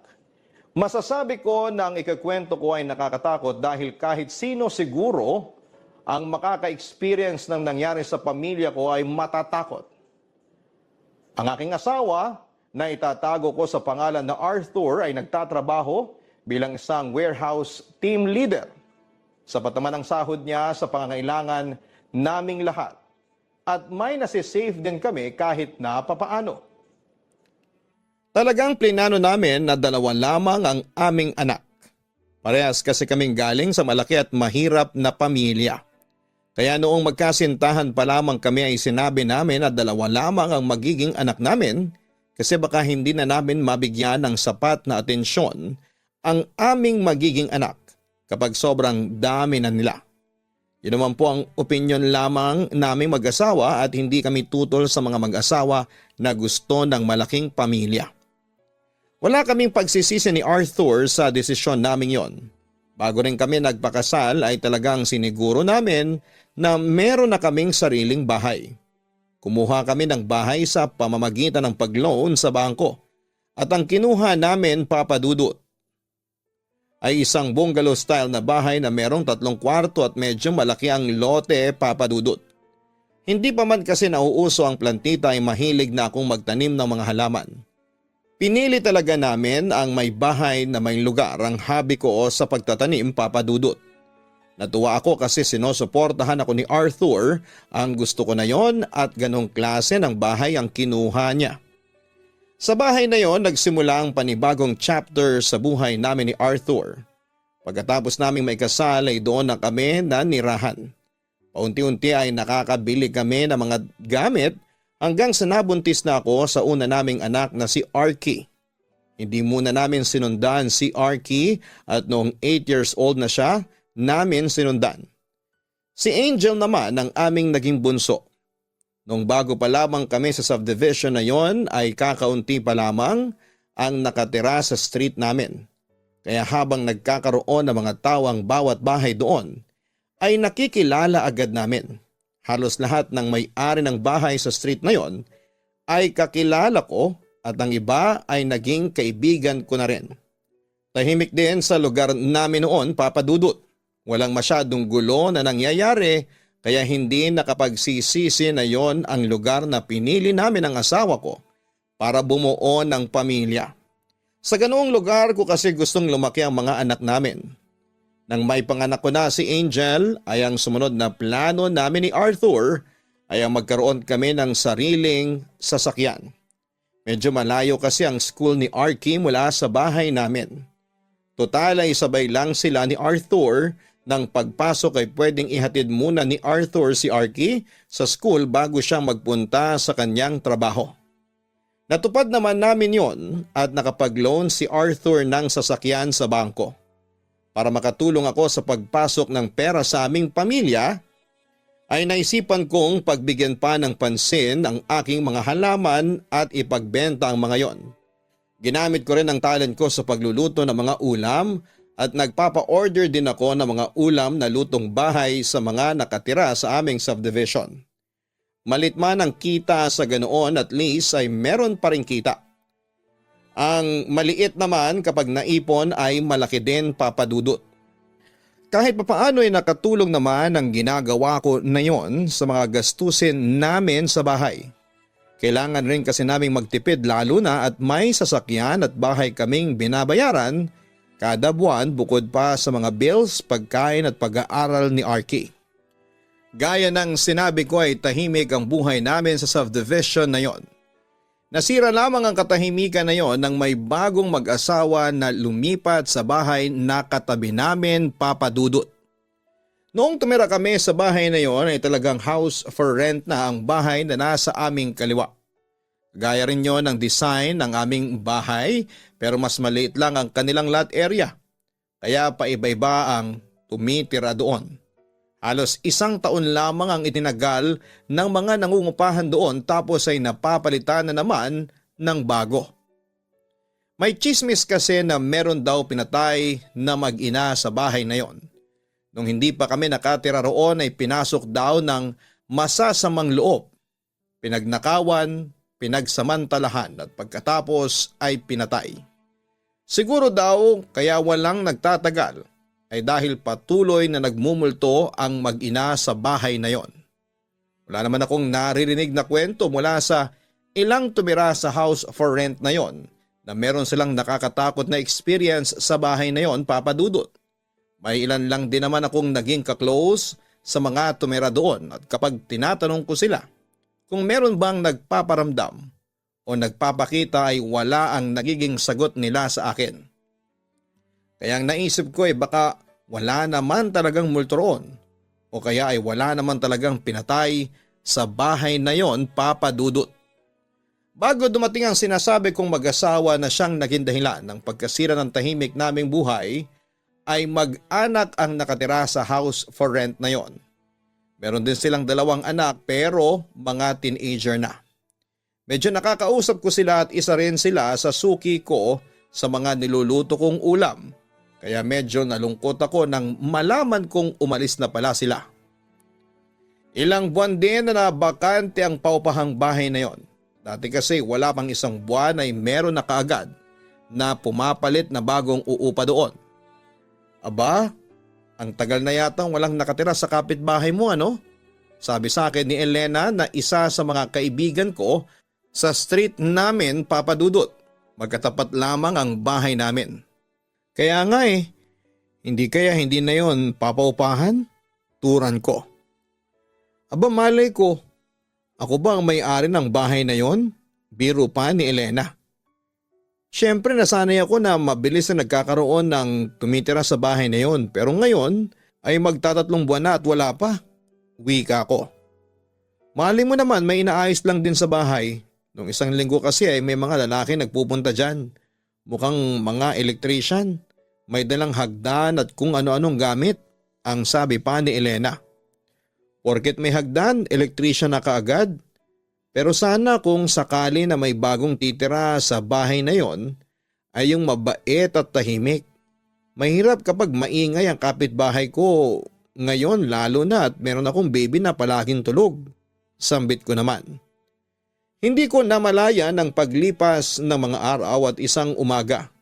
Masasabi ko na ang ikakwento ko ay nakakatakot dahil kahit sino siguro ang makaka-experience ng nangyari sa pamilya ko ay matatakot. Ang aking asawa na itatago ko sa pangalan na Arthur ay nagtatrabaho bilang isang warehouse team leader. Sapat naman ang sahod niya sa pangangailangan naming lahat. At may nasisave din kami kahit na papaano. Talagang plinano namin na 2 lamang ang aming anak. Parehas kasi kaming galing sa malaki at mahirap na pamilya. Kaya noong magkasintahan pa lamang kami ay sinabi namin na 2 lamang ang magiging anak namin kasi baka hindi na namin mabigyan ng sapat na atensyon ang aming magiging anak kapag sobrang dami na nila. Yun naman po ang opinyon lamang naming mag-asawa at hindi kami tutol sa mga mag-asawa na gusto ng malaking pamilya. Wala kaming pagsisisi ni Arthur sa desisyon namin yon. Bago rin kami nagpakasal ay talagang siniguro namin na meron na kaming sariling bahay. Kumuha kami ng bahay sa pamamagitan ng pag-loan sa bangko. At ang kinuha namin, Papa Dudut, ay isang bungalow style na bahay na merong 3 kwarto at medyo malaki ang lote, Papa Dudut. Hindi pa man kasi nauuso ang plantita ay mahilig na akong magtanim ng mga halaman. Pinili talaga namin ang may bahay na may lugar ang hobby ko sa pagtatanim, Papa Dudut. Natuwa ako kasi sinusuportahan ako ni Arthur, ang gusto ko na yon at ganong klase ng bahay ang kinuha niya. Sa bahay na yon nagsimula ang panibagong chapter sa buhay namin ni Arthur. Pagkatapos naming may kasal ay doon na kami nanirahan. Paunti-unti ay nakakabili kami ng mga gamit hanggang sa nabuntis na ako sa una naming anak na si Arky. Hindi muna namin sinundan si Arky at noong 8 years old na siya, namin sinundan. Si Angel naman ang aming naging bunso. Nung bago pa lamang kami sa subdivision na yon ay kakaunti pa lamang ang nakatira sa street namin. Kaya habang nagkakaroon ng mga tawang bawat bahay doon, ay nakikilala agad namin. Halos lahat ng may-ari ng bahay sa street na yon ay kakilala ko at ang iba ay naging kaibigan ko na rin. Tahimik din sa lugar namin noon, Papa Dudut. Walang masyadong gulo na nangyayari kaya hindi nakapagsisisi na yon ang lugar na pinili namin ng asawa ko para bumuo ng pamilya. Sa ganoong lugar ko kasi gustong lumaki ang mga anak namin. Nang may panganak ko na si Angel ay ang sumunod na plano namin ni Arthur ay ang magkaroon kami ng sariling sasakyan. Medyo malayo kasi ang school ni Arky mula sa bahay namin. Total ay sabay lang sila ni Arthur. Nang pagpasok ay pwedeng ihatid muna ni Arthur si Arky sa school bago siya magpunta sa kanyang trabaho. Natupad naman namin yon at nakapag-loan si Arthur ng sasakyan sa bangko. Para makatulong ako sa pagpasok ng pera sa aming pamilya, ay naisipan kong pagbigyan pa ng pansin ang aking mga halaman at ipagbenta ang mga yon. Ginamit ko rin ang talent ko sa pagluluto ng mga ulam at nagpapa-order din ako ng mga ulam na lutong bahay sa mga nakatira sa aming subdivision. Malit man ang kita sa ganoon, at least ay meron pa rin kita. Ang maliit naman kapag naipon ay malaki din, Papa Dudut. Kahit papaano ay nakatulong naman ang ginagawa ko na yon sa mga gastusin namin sa bahay. Kailangan rin kasi naming magtipid lalo na at may sasakyan at bahay kaming binabayaran kada buwan bukod pa sa mga bills, pagkain at pag-aaral ni Arky. Gaya ng sinabi ko ay tahimik ang buhay namin sa subdivision na yon. Nasira lamang ang katahimikan na yon nang may bagong mag-asawa na lumipat sa bahay na katabi namin, Papa Dudut. Noong tumira kami sa bahay na yon ay talagang house for rent na ang bahay na nasa aming kaliwa. Gaya rin yon ang design ng aming bahay pero mas maliit lang ang kanilang lot area. Kaya paiba-iba ang tumitira doon. Halos 1 taon lamang ang itinagal ng mga nangungupahan doon tapos ay napapalitan na naman ng bago. May chismis kasi na meron daw pinatay na mag-ina sa bahay na yon. Nung hindi pa kami nakatira roon ay pinasok daw ng masasamang loob. Pinagnakawan, pinagsamantalahan at pagkatapos ay pinatay. Siguro daw kaya walang nagtatagal ay dahil patuloy na nagmumulto ang mag-ina sa bahay na yon. Wala naman akong naririnig na kwento mula sa ilang tumira sa house for rent na yon na meron silang nakakatakot na experience sa bahay na yon, Papa Dudut. May ilan lang din naman akong naging kaklose sa mga tumira doon at kapag tinatanong ko sila kung meron bang nagpaparamdam o nagpapakita ay wala ang nagiging sagot nila sa akin. Kaya ang naisip ko ay baka wala naman talagang multo roon o kaya ay wala naman talagang pinatay sa bahay na yon, Papa Dudut. Bago dumating ang sinasabi kong mag-asawa na siyang naging dahilan ng pagkasira ng tahimik naming buhay, ay mag-anak ang nakatira sa house for rent na yon. Meron din silang 2 anak pero mga teenager na. Medyo nakakausap ko sila at isa rin sila sa suki ko sa mga niluluto kong ulam. Kaya medyo nalungkot ako nang malaman kong umalis na pala sila. Ilang buwan din na nabakante ang paupahang bahay na yon. Dati kasi wala pang isang buwan ay meron na kaagad na pumapalit na bagong uupa doon. Aba, ang tagal na yatang walang nakatira sa kapitbahay mo ano? Sabi sa akin ni Elena na isa sa mga kaibigan ko sa street namin, Papa Dudut. Magkatapat lamang ang bahay namin. Kaya nga hindi na yon papaupahan? Turan ko. Aba malay ko, ako ba ang may-ari ng bahay na yon? Biro pa ni Elena. Siyempre nasanay ako na mabilis na nagkakaroon ng tumitira sa bahay na yon pero ngayon ay magtatatlong buwan na at wala pa. Wika ko. Mali mo naman may inaayos lang din sa bahay. Nung isang linggo kasi ay may mga lalaki nagpupunta dyan. Mukhang mga electrician. May dalang hagdan at kung ano-anong gamit. Ang sabi pa ni Elena. Porket may hagdan, electrician na kaagad. Pero sana kung sakali na may bagong titira sa bahay na yon ay yung mabait at tahimik. Mahirap kapag maingay ang kapitbahay ko ngayon lalo na at meron akong baby na palaging tulog. Sambit ko naman. Hindi ko namalayan ang paglipas ng mga araw at isang umaga.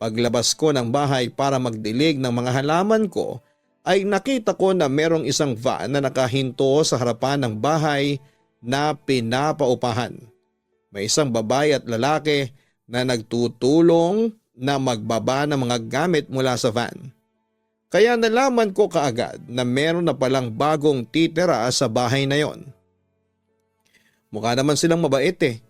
Paglabas ko ng bahay para magdilig ng mga halaman ko ay nakita ko na merong isang van na nakahinto sa harapan ng bahay na pinapaupahan. May isang babae at lalaki na nagtutulong na magbaba ng mga gamit mula sa van. Kaya nalaman ko kaagad na meron na palang bagong titira sa bahay na yon. Mukha naman silang mabait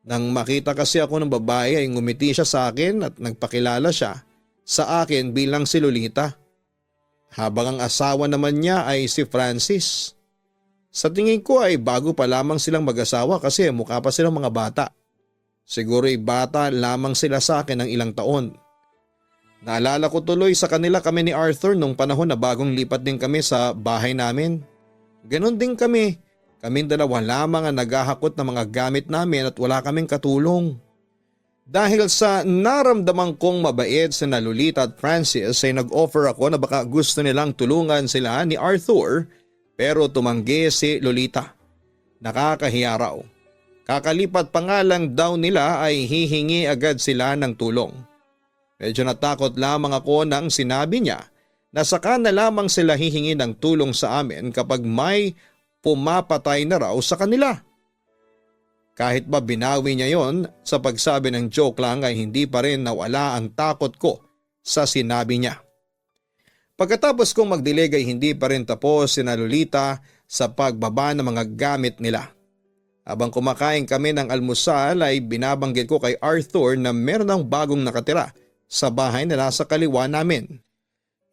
Nang makita kasi ako ng babae ay ngumiti siya sa akin at nagpakilala siya sa akin bilang si Lolita. Habang ang asawa naman niya ay si Francis. Sa tingin ko ay bago pa lamang silang mag-asawa kasi mukha pa silang mga bata. Siguro ay bata lamang sila sa akin ng ilang taon. Naalala ko tuloy sa kanila kami ni Arthur nung panahon na bagong lipat din kami sa bahay namin. Ganon din kami. Kaming dalawa lamang ang naghahakot ng mga gamit namin at wala kaming katulong. Dahil sa naramdaman kong mabait si Lolita at Francis ay nag-offer ako na baka gusto nilang tulungan sila ni Arthur pero tumanggi si Lolita. Nakakahiya raw. Kakalipat pa nga lang daw nila ay hihingi agad sila ng tulong. Medyo natakot lamang ako nang sinabi niya na saka na lamang sila hihingi ng tulong sa amin kapag may pumapatay na raw sa kanila. Kahit ba binawi niya yon sa pagsabi ng joke lang ay hindi pa rin nawala ang takot ko sa sinabi niya. Pagkatapos kong magdilig ay hindi pa rin tapos si Lolita sa pagbaba ng mga gamit nila. Habang kumakain kami ng almusal ay binabanggit ko kay Arthur na meron ng bagong nakatira sa bahay na nasa kaliwa namin.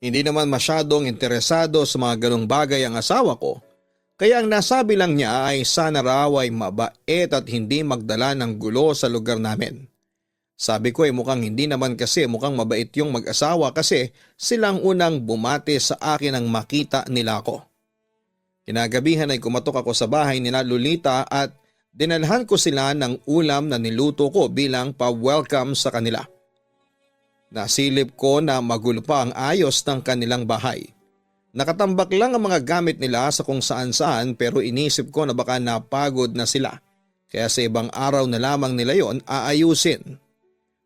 Hindi naman masyadong interesado sa mga ganong bagay ang asawa ko. Kaya ang nasabi lang niya ay sana raw ay mabait at hindi magdala ng gulo sa lugar namin. Sabi ko ay mukhang hindi naman kasi mukhang mabait yung mag-asawa kasi silang unang bumati sa akin ang makita nila ko. Kinagabihan ay kumatok ako sa bahay ni Lolita at dinalhan ko sila ng ulam na niluto ko bilang pa-welcome sa kanila. Nasilip ko na magulo pa ang ayos ng kanilang bahay. Nakatambak lang ang mga gamit nila sa kung saan-saan pero inisip ko na baka napagod na sila. Kaya sa ibang araw na lamang nila yon aayusin.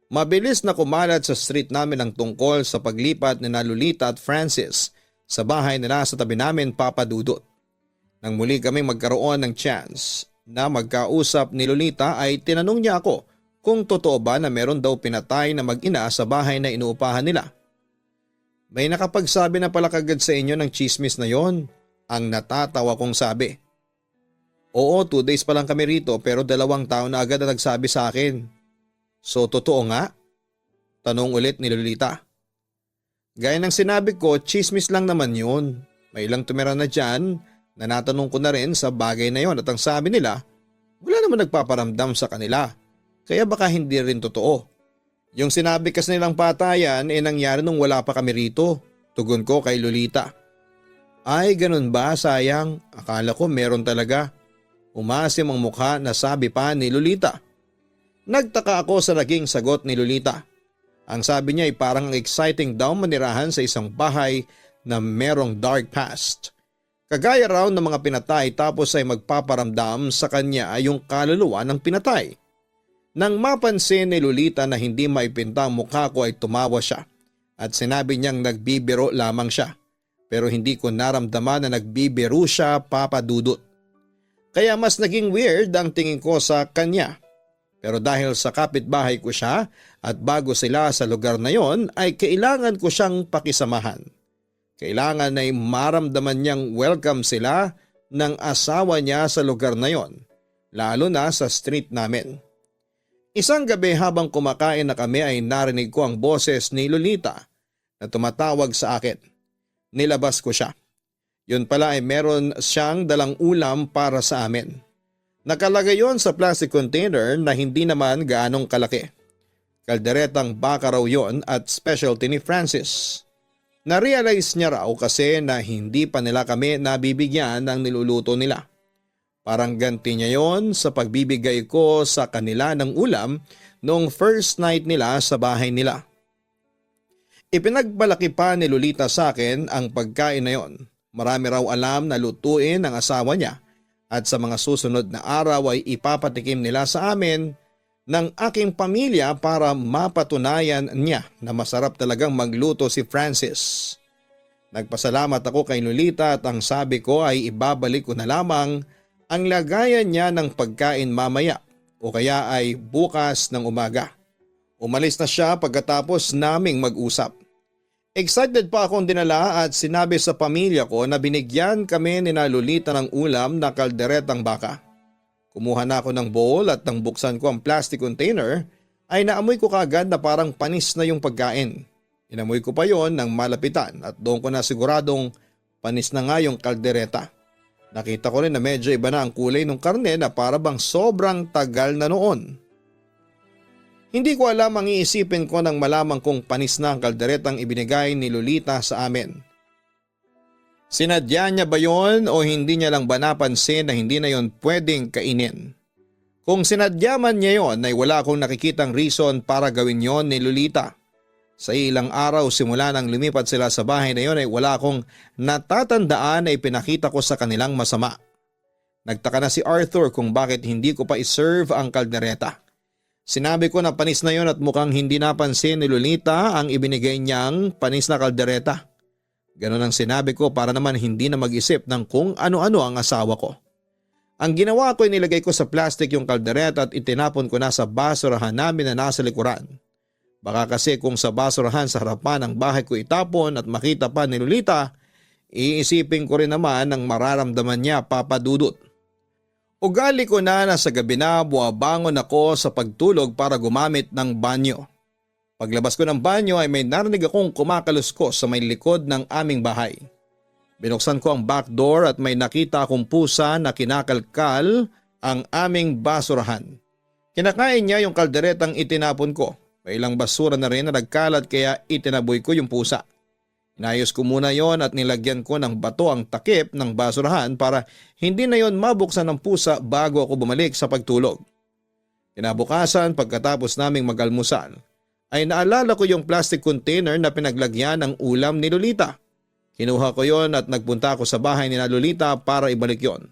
Mabilis na kumalat sa street namin ang tungkol sa paglipat ni Lolita at Francis sa bahay nila sa tabi namin, Papa Dudut. Nang muli kami magkaroon ng chance na magkausap ni Lolita ay tinanong niya ako kung totoo ba na meron daw pinatay na mag-ina sa bahay na inuupahan nila. May nakapagsabi na pala kagad sa inyo ng chismis na yon, ang natatawa kong sabi. Oo, 2 days pa lang kami rito pero 2 tao na agad na nagsabi sa akin. So totoo nga? Tanong ulit ni Lolita. Gaya ng sinabi ko, chismis lang naman yun. May ilang tumira na dyan na natanong ko na rin sa bagay na yon at ang sabi nila, wala naman nagpaparamdam sa kanila. Kaya baka hindi rin totoo. Yung sinabi kasi nilang patayan nangyari nung wala pa kami rito. Tugon ko kay Lolita. Ay ganun ba, sayang? Akala ko meron talaga. Umasim ang mukha na sabi pa ni Lolita. Nagtaka ako sa naging sagot ni Lolita. Ang sabi niya ay parang exciting daw manirahan sa isang bahay na merong dark past. Kagaya raw ng mga pinatay tapos ay magpaparamdam sa kanya yung kaluluwa ng pinatay. Nang mapansin ni Lolita na hindi maipinta ang mukha ko ay tumawa siya at sinabi niyang nagbibiro lamang siya. Pero hindi ko naramdaman na nagbibiro siya, Papa Dudut. Kaya mas naging weird ang tingin ko sa kanya. Pero dahil sa kapitbahay ko siya at bago sila sa lugar na yon ay kailangan ko siyang pakisamahan. Kailangan ay maramdaman niyang welcome sila ng asawa niya sa lugar na yon, lalo na sa street namin. Isang gabi habang kumakain na kami ay narinig ko ang boses ni Lolita na tumatawag sa akin. Nilabas ko siya. Yun pala ay meron siyang dalang ulam para sa amin. Nakalagay yon sa plastic container na hindi naman gaanong kalaki. Kalderetang baka raw yon at specialty ni Francis. Na-realize niya raw kasi na hindi pa nila kami nabibigyan ng niluluto nila. Parang ganti niya yon sa pagbibigay ko sa kanila ng ulam noong first night nila sa bahay nila. Ipinagbalaki pa ni Lolita sa akin ang pagkain na yon. Marami raw alam na lutuin ng asawa niya at sa mga susunod na araw ay ipapatikim nila sa amin ng aking pamilya para mapatunayan niya na masarap talagang magluto si Francis. Nagpasalamat ako kay Lolita at ang sabi ko ay ibabalik ko na lamang ang lagayan niya ng pagkain mamaya o kaya ay bukas ng umaga. Umalis na siya pagkatapos naming mag-usap. Excited pa akong dinala at sinabi sa pamilya ko na binigyan kami ni Lolita ng ulam na kalderetang baka. Kumuha na ako ng bowl at nang buksan ko ang plastic container ay naamoy ko kagad na parang panis na yung pagkain. Inamoy ko pa yon ng malapitan at doon ko na siguradong panis na nga yung kaldereta. Nakita ko rin na medyo iba na ang kulay ng karne na para bang sobrang tagal na noon. Hindi ko alam ang iisipin ko nang malamang kong panis na ang kalderetang ibinigay ni Lolita sa amin. Sinadya niya ba yon o hindi niya lang ba napansin na hindi na yon pwedeng kainin? Kung sinadya man niya yon ay wala akong nakikitang reason para gawin yon ni Lolita. Sa ilang araw simula nang lumipat sila sa bahay na yon ay wala akong natatandaan na ipinakita ko sa kanilang masama. Nagtaka na si Arthur kung bakit hindi ko pa iserve ang kaldereta. Sinabi ko na panis na yon at mukhang hindi napansin ni Lolita ang ibinigay niyang panis na kaldereta. Ganon ang sinabi ko para naman hindi na mag-isip ng kung ano-ano ang asawa ko. Ang ginawa ko ay nilagay ko sa plastic yung kaldereta at itinapon ko na sa basurahan namin na nasa likuran. Baka kasi kung sa basurahan sa harapan ng bahay ko itapon at makita pa ni Lolita, iisipin ko rin naman ang mararamdaman niya, Papa Dudut. Ugali ko na sa gabi na buwabangon ako sa pagtulog para gumamit ng banyo. Paglabas ko ng banyo ay may narinig akong kumakaluskos sa may likod ng aming bahay. Binuksan ko ang back door at may nakita akong pusa na kinakalkal ang aming basurahan. Kinakain niya yung kalderetang itinapon ko. May ilang basura na rin na nagkalat kaya itinaboy ko yung pusa. Inayos ko muna yon at nilagyan ko ng bato ang takip ng basurahan para hindi na yon mabuksan ng pusa bago ako bumalik sa pagtulog. Kinabukasan pagkatapos naming mag-almusal, ay naalala ko yung plastic container na pinaglagyan ng ulam ni Lolita. Kinuha ko yon at nagpunta ako sa bahay ni Lolita para ibalik yon.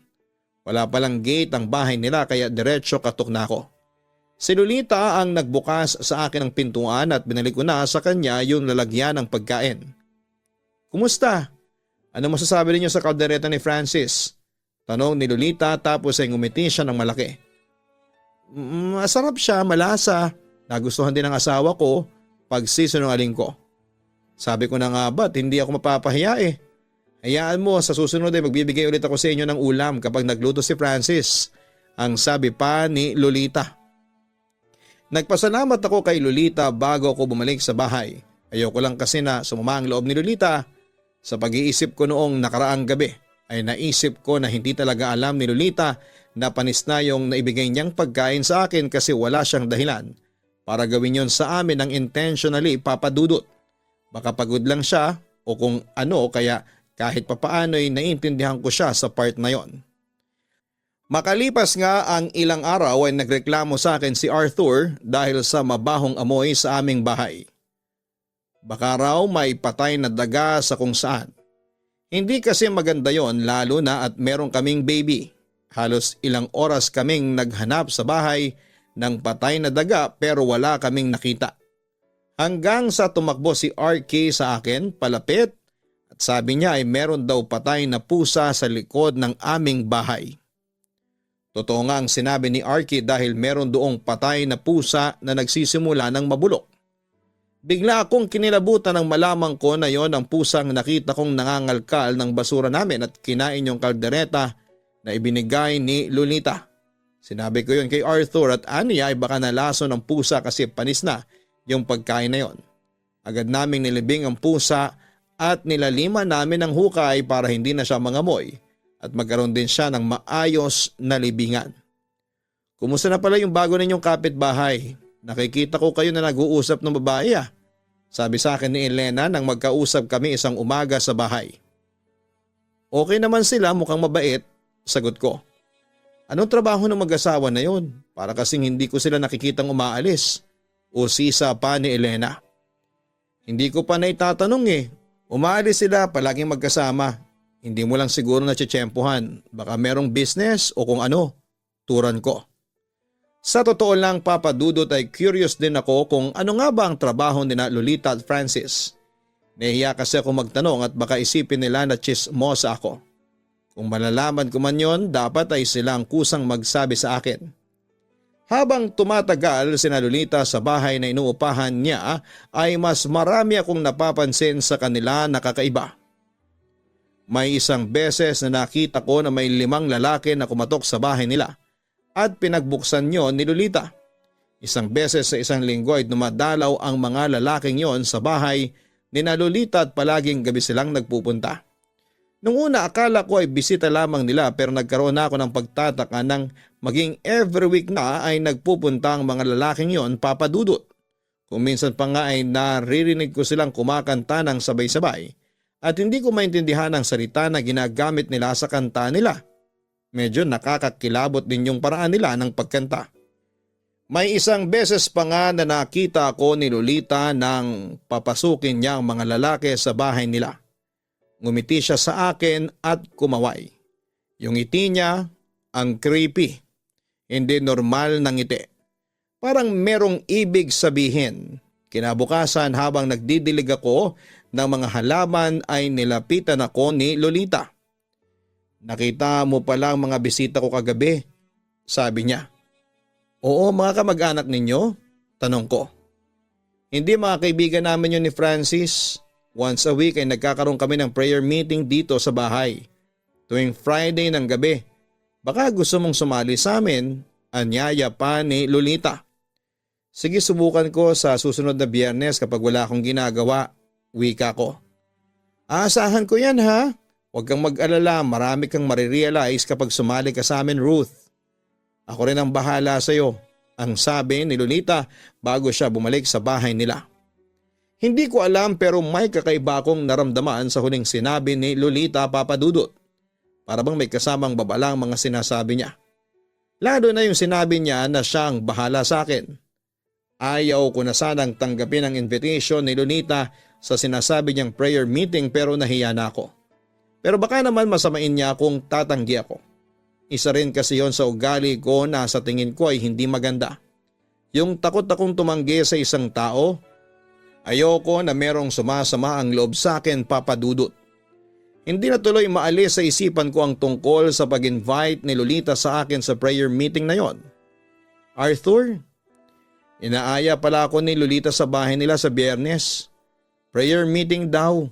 Wala palang gate ang bahay nila kaya diretso katok na ako. Si Lolita ang nagbukas sa akin ng pintuan at binalik ko na sa kanya yung lalagyan ng pagkain. Kumusta? Ano masasabi niyo sa kaldereta ni Francis? Tanong ni Lolita tapos ay ngumiti siya ng malaki. Masarap siya, malasa. Nagustuhan din ng asawa ko pag sisinungaling ko. Sabi ko na nga ba't hindi ako mapapahiya eh. Hayaan mo sa susunod ay magbibigay ulit ako sa inyo ng ulam kapag nagluto si Francis. Ang sabi pa ni Lolita. Nagpasalamat ako kay Lolita bago ako bumalik sa bahay. Ayoko lang kasi na sumama ang loob ni Lolita. Sa pag-iisip ko noong nakaraang gabi ay naisip ko na hindi talaga alam ni Lolita na panis na yung naibigay niyang pagkain sa akin kasi wala siyang dahilan para gawin yon sa amin ng intentionally, Papa Dudut. Baka pagod lang siya o kung ano kaya kahit papaano ay naiintindihan ko siya sa part na yon. Makalipas nga ang ilang araw ay nagreklamo sa akin si Arthur dahil sa mabahong amoy sa aming bahay. Baka raw may patay na daga sa kung saan. Hindi kasi maganda yon lalo na at meron kaming baby. Halos ilang oras kaming naghanap sa bahay ng patay na daga pero wala kaming nakita. Hanggang sa tumakbo si RK sa akin palapit at sabi niya ay meron daw patay na pusa sa likod ng aming bahay. Totoo nga ang sinabi ni RK dahil meron doong patay na pusa na nagsisimula ng mabulok. Bigla akong kinilabutan nang malamang ko na yon ang pusang nakita kong nangangalkal ng basura namin at kinain yung kaldereta na ibinigay ni Lolita. Sinabi ko yon kay Arthur at aniya ay baka nalaso ng pusa kasi panis na yung pagkain na yon. Agad naming nilibing ang pusa at nilaliman namin ng hukay para hindi na siya mangamoy at magkaroon din siya ng maayos na libingan. Kumusta na pala yung bago ninyong kapitbahay? Nakikita ko kayo na nag-uusap ng babae ah. Sabi sa akin ni Elena nang magkausap kami isang umaga sa bahay. Okay naman sila, mukhang mabait, sagot ko. Anong trabaho ng mag-asawa na yon? Para kasing hindi ko sila nakikitang umaalis. O sisa pa ni Elena. Hindi ko pa naitatanong eh. Umaalis sila palaging magkasama. Hindi mo lang siguro natsyempohan. Baka merong business o kung ano. Turan ko. Sa totoo lang Papa Dudut ay curious din ako kung ano nga ba ang trabaho nila Lolita at Francis. Nahiya kasi ako magtanong at baka isipin nila na chismosa ako. Kung malalaman ko man yon, dapat ay sila ang kusang magsabi sa akin. Habang tumatagal sina Lolita sa bahay na inuupahan niya ay mas marami akong napapansin sa kanila na kakaiba. May isang beses na nakita ko na may 5 lalaki na kumatok sa bahay nila. At pinagbuksan yon ni Lolita. Isang beses sa isang linggo ay dumadalaw ang mga lalaking yon sa bahay ni na Lolita at palaging gabi silang nagpupunta. Nung una akala ko ay bisita lamang nila pero nagkaroon na ako ng pagtataka nang maging every week na ay nagpupunta ang mga lalaking yon Papa Dudut. Kung minsan pa nga ay naririnig ko silang kumakanta ng sabay-sabay at hindi ko maintindihan ang salita na ginagamit nila sa kanta nila. Medyo nakakakilabot din yung paraan nila ng pagkanta. May isang beses pa nga na nakita ako ni Lolita nang papasukin niya ang mga lalaki sa bahay nila. Ngumiti siya sa akin at kumaway. Yung ngiti niya, ang creepy. Hindi normal na ngiti. Parang merong ibig sabihin. Kinabukasan habang nagdidilig ako ng mga halaman ay nilapitan ako ni Lolita. Nakita mo pala ang mga bisita ko kagabi, sabi niya. Oo, mga kamag-anak ninyo? Tanong ko. Hindi, mga kaibigan namin yun ni Francis. Once a week ay nagkakaroon kami ng prayer meeting dito sa bahay. Tuwing Friday ng gabi. Baka gusto mong sumali sa amin, anyaya pa ni Lolita. Sige, subukan ko sa susunod na Biyernes kapag wala akong ginagawa, wika ko. Aasahan ko yan ha. Huwag kang mag-alala, marami kang marirealize kapag sumali ka sa amin, Ruth. Ako rin ang bahala sa iyo, ang sabi ni Lolita bago siya bumalik sa bahay nila. Hindi ko alam pero may kakaiba akong naramdaman sa huling sinabi ni Lolita, Papa Dudut. Para bang may kasamang babalang mga sinasabi niya. Lalo na yung sinabi niya na siyang bahala sa akin. Ayaw ko na sanang tanggapin ang invitation ni Lolita sa sinasabi niyang prayer meeting pero nahiya na ako. Pero baka naman masamain niya kung tatanggi ako. Isa rin kasi yon sa ugali ko na sa tingin ko ay hindi maganda. Yung takot akong tumanggi sa isang tao, ayoko na merong sumasama ang loob sa akin, Papa Dudut. Hindi na tuloy maalis sa isipan ko ang tungkol sa pag-invite ni Lolita sa akin sa prayer meeting na yon. Arthur, inaaya pala ako ni Lolita sa bahay nila sa Biyernes. Prayer meeting daw.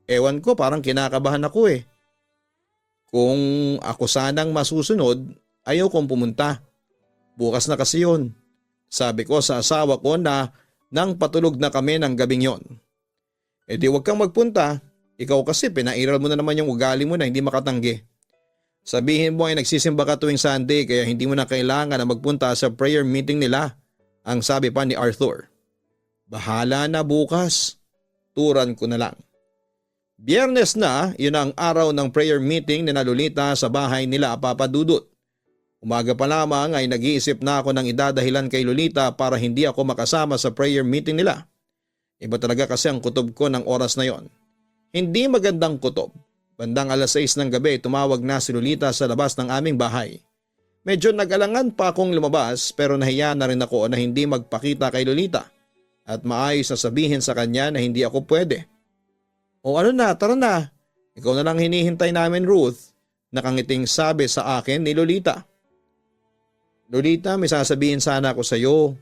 Ewan ko, parang kinakabahan ako eh. Kung ako sanang masusunod, ayaw kong pumunta. Bukas na kasi yun. Sabi ko sa asawa ko na nang patulog na kami ng gabing yon. E di wag kang magpunta. Ikaw kasi pinairal mo na naman yung ugali mo na hindi makatanggi. Sabihin mo ay nagsisimba ka tuwing Sunday kaya hindi mo na kailangan na magpunta sa prayer meeting nila. Ang sabi pa ni Arthur. Bahala na bukas. Turan ko na lang. Biyernes na, yun ang araw ng prayer meeting ni Lolita sa bahay nila, Papa Dudut. Umaga pa lamang ay nag-iisip na ako ng idadahilan kay Lolita para hindi ako makasama sa prayer meeting nila. Iba talaga kasi ang kutob ko ng oras na yon. Hindi magandang kutob. Bandang 6:00 ng gabi tumawag na si Lolita sa labas ng aming bahay. Medyo nag-alangan pa akong lumabas pero nahiya na rin ako na hindi magpakita kay Lolita at maayos na sabihin sa kanya na hindi ako pwede. O ano na, tara na. Ikaw na lang hinihintay namin, Ruth, nakangiting sabi sa akin ni Lolita. Lolita, may sasabihin sana ako sa iyo.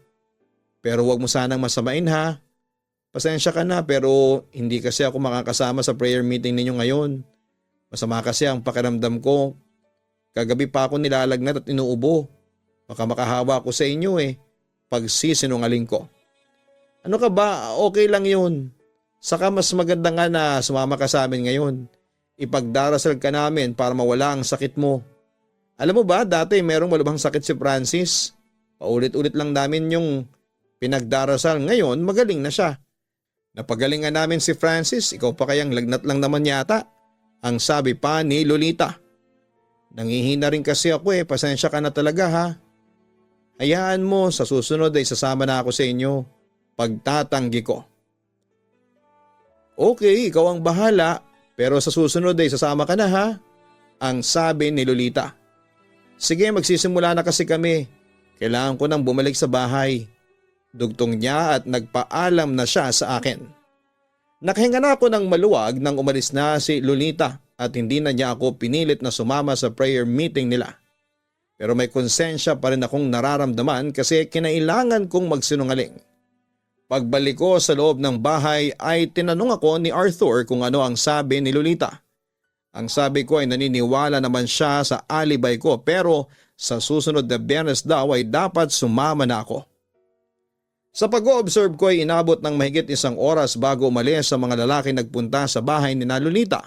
Pero wag mo sanang masamain ha. Pasensya ka na pero hindi kasi ako makakasama sa prayer meeting ninyo ngayon. Masama kasi ang pakiramdam ko. Kagabi pa ako nilalagnat at inuubo. Baka makahawa ko sa inyo pag sisinungaling ko. Ano ka ba? Okay lang yun. Saka mas maganda nga na sumama ka sa amin ngayon. Ipagdarasal ka namin para mawala ang sakit mo. Alam mo ba, dati merong malubhang sakit si Francis. Paulit-ulit lang namin yung pinagdarasal. Ngayon, magaling na siya. Napagalingan namin si Francis, ikaw pa kayang lagnat lang naman yata. Ang sabi pa ni Lolita. Nangihina rin kasi ako pasensya ka na talaga ha. Hayaan mo, sa susunod ay sasama na ako sa inyo. Pagtatanggi ko. Okay, ikaw ang bahala, pero sa susunod ay sasama ka na ha. Ang sabi ni Lolita. Sige, magsisimula na kasi kami. Kailangan ko nang bumalik sa bahay. Dugtong niya at nagpaalam na siya sa akin. Nakahinga na ako ng maluwag nang umalis na si Lolita at hindi na niya ako pinilit na sumama sa prayer meeting nila. Pero may konsensya pa rin akong nararamdaman kasi kinailangan kong magsinungaling. Pagbalik ko sa loob ng bahay ay tinanong ako ni Arthur kung ano ang sabi ni Lolita. Ang sabi ko ay naniniwala naman siya sa alibay ko pero sa susunod na Biyernes daw ay dapat sumama na ako. Sa pag-o-observe ko ay inabot ng mahigit 1 oras bago umalis sa mga lalaki nagpunta sa bahay ni Lolita.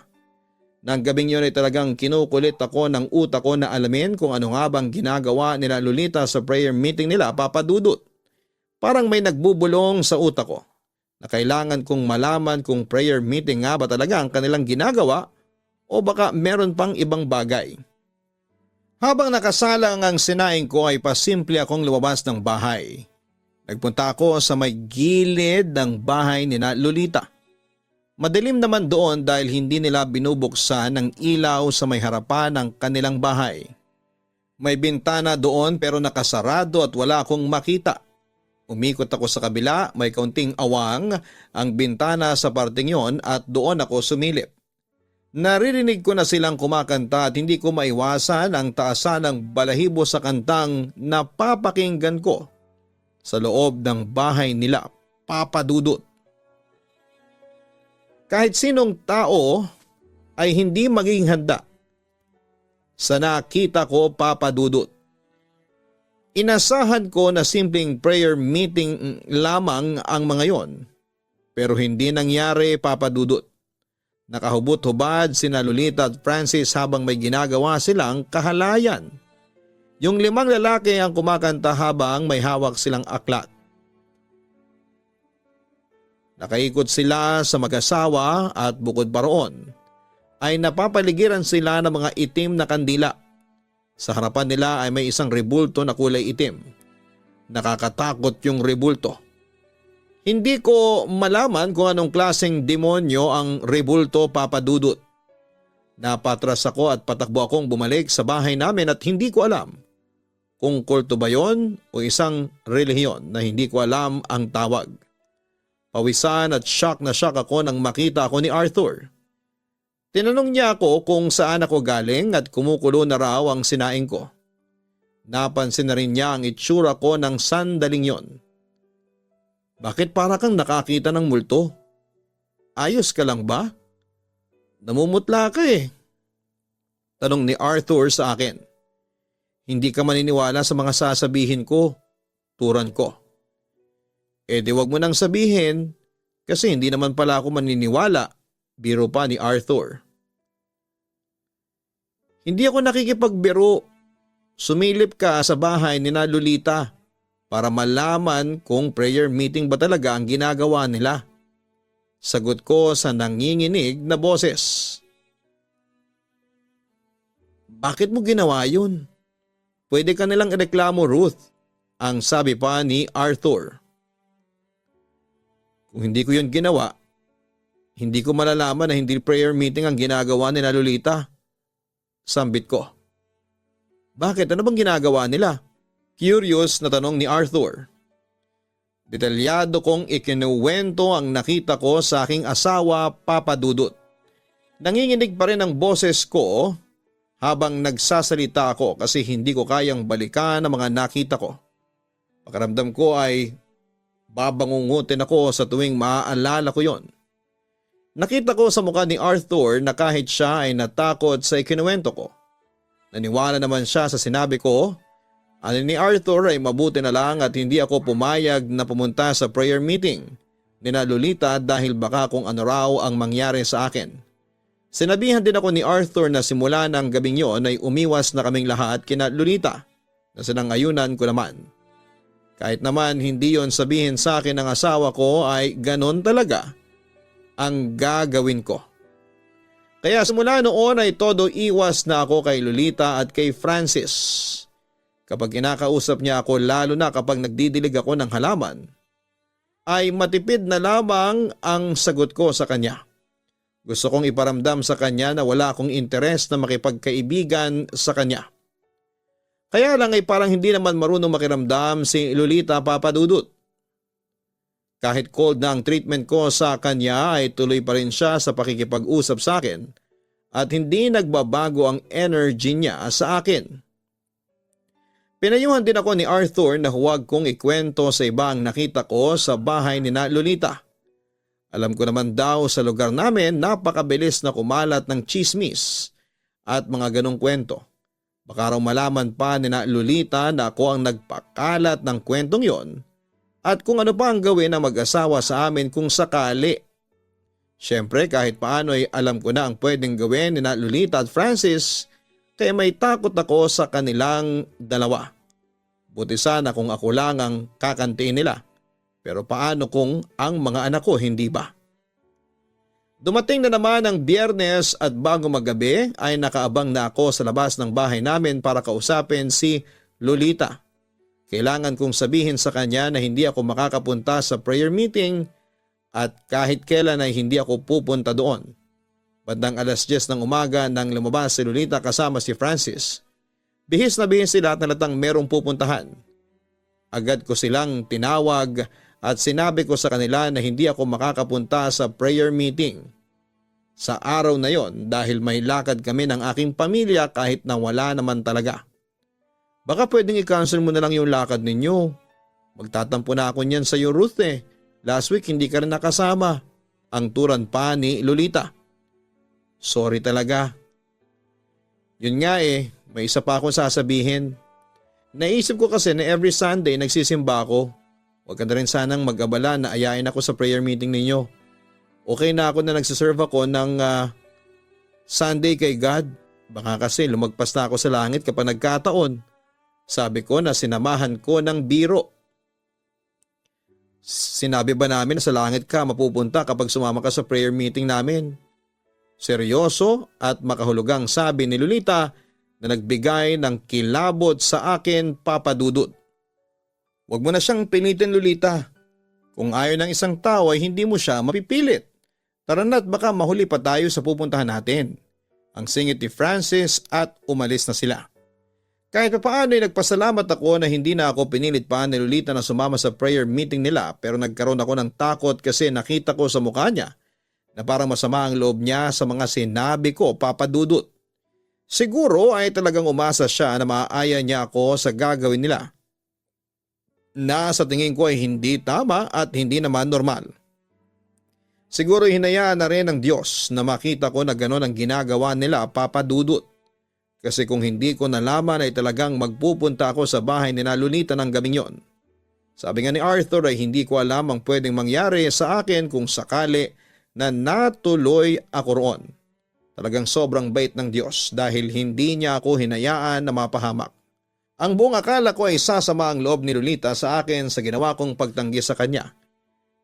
Nang gabing yun ay talagang kinukulit ako ng utak ko na alamin kung ano nga bang ginagawa nila Lolita sa prayer meeting nila, Papa Dudut. Parang may nagbubulong sa utak ko na kailangan kong malaman kung prayer meeting nga ba talaga ang kanilang ginagawa o baka meron pang ibang bagay. Habang nakasalang ang sinaing ko ay pasimple akong lumabas ng bahay. Nagpunta ako sa may gilid ng bahay ni Lolita. Madilim naman doon dahil hindi nila binubuksan ng ilaw sa may harapan ng kanilang bahay. May bintana doon pero nakasarado at wala akong makita. Umikot ako sa kabila, may kaunting awang ang bintana sa parting yon at doon ako sumilip. Naririnig ko na silang kumakanta at hindi ko maiwasan ang taasan ng balahibo sa kantang napapakinggan ko sa loob ng bahay nila, Papa Dudut. Kahit sinong tao ay hindi magiging handa sa nakita ko, Papa Dudut. Inasahan ko na simpleng prayer meeting lamang ang mga yon. Pero hindi nangyari, Papa Dudut. Nakahubot-hubad sina Lolita at Francis habang may ginagawa silang kahalayan. Yung 5 lalaki ang kumakanta habang may hawak silang aklat. Nakaikot sila sa mag-asawa at bukod pa roon ay napapaligiran sila ng mga itim na kandila. Sa harapan nila ay may isang rebulto na kulay itim. Nakakatakot yung rebulto. Hindi ko malaman kung anong klaseng demonyo ang rebulto, Papa Dudut. Napatras ako at patakbo akong bumalik sa bahay namin at hindi ko alam kung kulto ba yon o isang relihiyon na hindi ko alam ang tawag. Pawisan at shock na shock ako nang makita ako ni Arthur. Tinanong niya ako kung saan ako galing at kumukulo na raw ang sinaing ko. Napansin na rin niya ang itsura ko ng sandaling yon. Bakit para kang nakakita ng multo? Ayos ka lang ba? Namumutla ka Tanong ni Arthur sa akin. Hindi ka maniniwala sa mga sasabihin ko, turan ko. Di wag mo nang sabihin kasi hindi naman pala ako maniniwala, biro pa ni Arthur. Hindi ako nakikipagbiro. Sumilip ka sa bahay ni Lolita para malaman kung prayer meeting ba talaga ang ginagawa nila. Sagot ko sa nanginginig na boses. Bakit mo ginawa yun? Pwede ka nilang ireklamo, Ruth, ang sabi pa ni Arthur. Kung hindi ko yun ginawa, Hindi ko malalaman na hindi prayer meeting ang ginagawa nila Lolita. Sambit ko. Bakit? Ano bang ginagawa nila? Curious na tanong ni Arthur. Detalyado kong ikinuwento ang nakita ko sa aking asawa, Papa Dudut. Nanginginig pa rin ang boses ko habang nagsasalita ako kasi hindi ko kayang balikan ang mga nakita ko. Pakiramdam ko ay babangungutin ako sa tuwing maaalala ko yon. Nakita ko sa mukha ni Arthur na kahit siya ay natakot sa ikinuwento ko. Naniwala naman siya sa sinabi ko. Ano ni Arthur ay mabuti na lang at hindi ako pumayag na pumunta sa prayer meeting ni na Lolita dahil baka kung ano raw ang mangyari sa akin. Sinabihan din ako ni Arthur na simula ng gabing yon ay umiwas na kaming lahat kina Lolita na sinangayunan ko naman. Kahit naman hindi yon sabihin sa akin ng asawa ko ay ganon talaga ang gagawin ko. Kaya simula noon ay todo iwas na ako kay Lolita at kay Francis. Kapag kinakausap niya ako lalo na kapag nagdidilig ako ng halaman, ay matipid na lamang ang sagot ko sa kanya. Gusto kong iparamdam sa kanya na wala akong interes na makipagkaibigan sa kanya. Kaya lang ay parang hindi naman marunong makiramdam si Lolita, Papa Dudut. Kahit cold na ang treatment ko sa kanya ay tuloy pa rin siya sa pakikipag-usap sa akin at hindi nagbabago ang energy niya sa akin. Pinayuhan din ako ni Arthur na huwag kong ikwento sa iba ang nakita ko sa bahay ni na Lolita. Alam ko naman daw sa lugar namin napakabilis na kumalat ng chismis at mga ganong kwento. Baka raw malaman pa ni na Lolita na ako ang nagpakalat ng kwentong yon at kung ano pa ang gawin ng mag-asawa sa amin kung sakali. Siyempre kahit paano ay alam ko na ang pwedeng gawin ni na Lolita at Francis kaya may takot ako sa kanilang dalawa. Buti sana kung ako lang ang kakantiin nila. Pero paano kung ang mga anak ko hindi ba? Dumating na naman ang Biyernes at bago maggabi ay nakaabang na ako sa labas ng bahay namin para kausapin si Lolita. Kailangan kong sabihin sa kanya na hindi ako makakapunta sa prayer meeting at kahit kailan ay hindi ako pupunta doon. Bandang 10:00 ng umaga nang lumabas si Lolita kasama si Francis. Bihis na bihis sila at nalatang merong pupuntahan. Agad ko silang tinawag at sinabi ko sa kanila na hindi ako makakapunta sa prayer meeting sa araw na yon dahil may lakad kami ng aking pamilya kahit na wala naman talaga. Baka pwedeng i-cancel mo na lang yung lakad ninyo. Magtatampo na ako niyan sa iyo, Ruth eh. Last week hindi ka rin nakasama. Ang turan pa ni Lolita. Sorry talaga. Yun nga eh. May isa pa akong sasabihin. Naisip ko kasi na every Sunday nagsisimba ako. Huwag ka na rin sanang mag-abala na ayain ako sa prayer meeting ninyo. Okay na ako na nagsiserve ako ng Sunday kay God. Baka kasi lumagpas na ako sa langit kapag nagkataon. Sabi ko na sinamahan ko ng biro. Sinabi ba namin na sa langit ka mapupunta kapag sumama ka sa prayer meeting namin? Seryoso at makahulugang sabi ni Lolita na nagbigay ng kilabot sa akin, Papa Dudut. Huwag mo na siyang pilitin, Lolita. Kung ayaw ng isang tao ay hindi mo siya mapipilit. Tara na't baka mahuli pa tayo sa pupuntahan natin. Ang singit ni Francis at umalis na sila. Kahit pa paano ay nagpasalamat ako na hindi na ako pinilit pa ni Lolita na sumama sa prayer meeting nila pero nagkaroon ako ng takot kasi nakita ko sa mukha niya na parang masama ang loob niya sa mga sinabi ko, Papa Dudut. Siguro ay talagang umasa siya na maaaya niya ako sa gagawin nila. Na sa tingin ko ay hindi tama at hindi naman normal. Siguro hinayaan na rin ng Diyos na makita ko na gano'n ang ginagawa nila, Papa Dudut. Kasi kung hindi ko nalaman ay talagang magpupunta ako sa bahay ni na Lolita ng gabing yon. Sabi nga ni Arthur ay hindi ko alam ang pwedeng mangyari sa akin kung sakali na natuloy ako roon. Talagang sobrang bait ng Diyos dahil hindi niya ako hinayaan na mapahamak. Ang buong akala ko ay sasama ang loob ni Lolita sa akin sa ginawa kong pagtanggi sa kanya.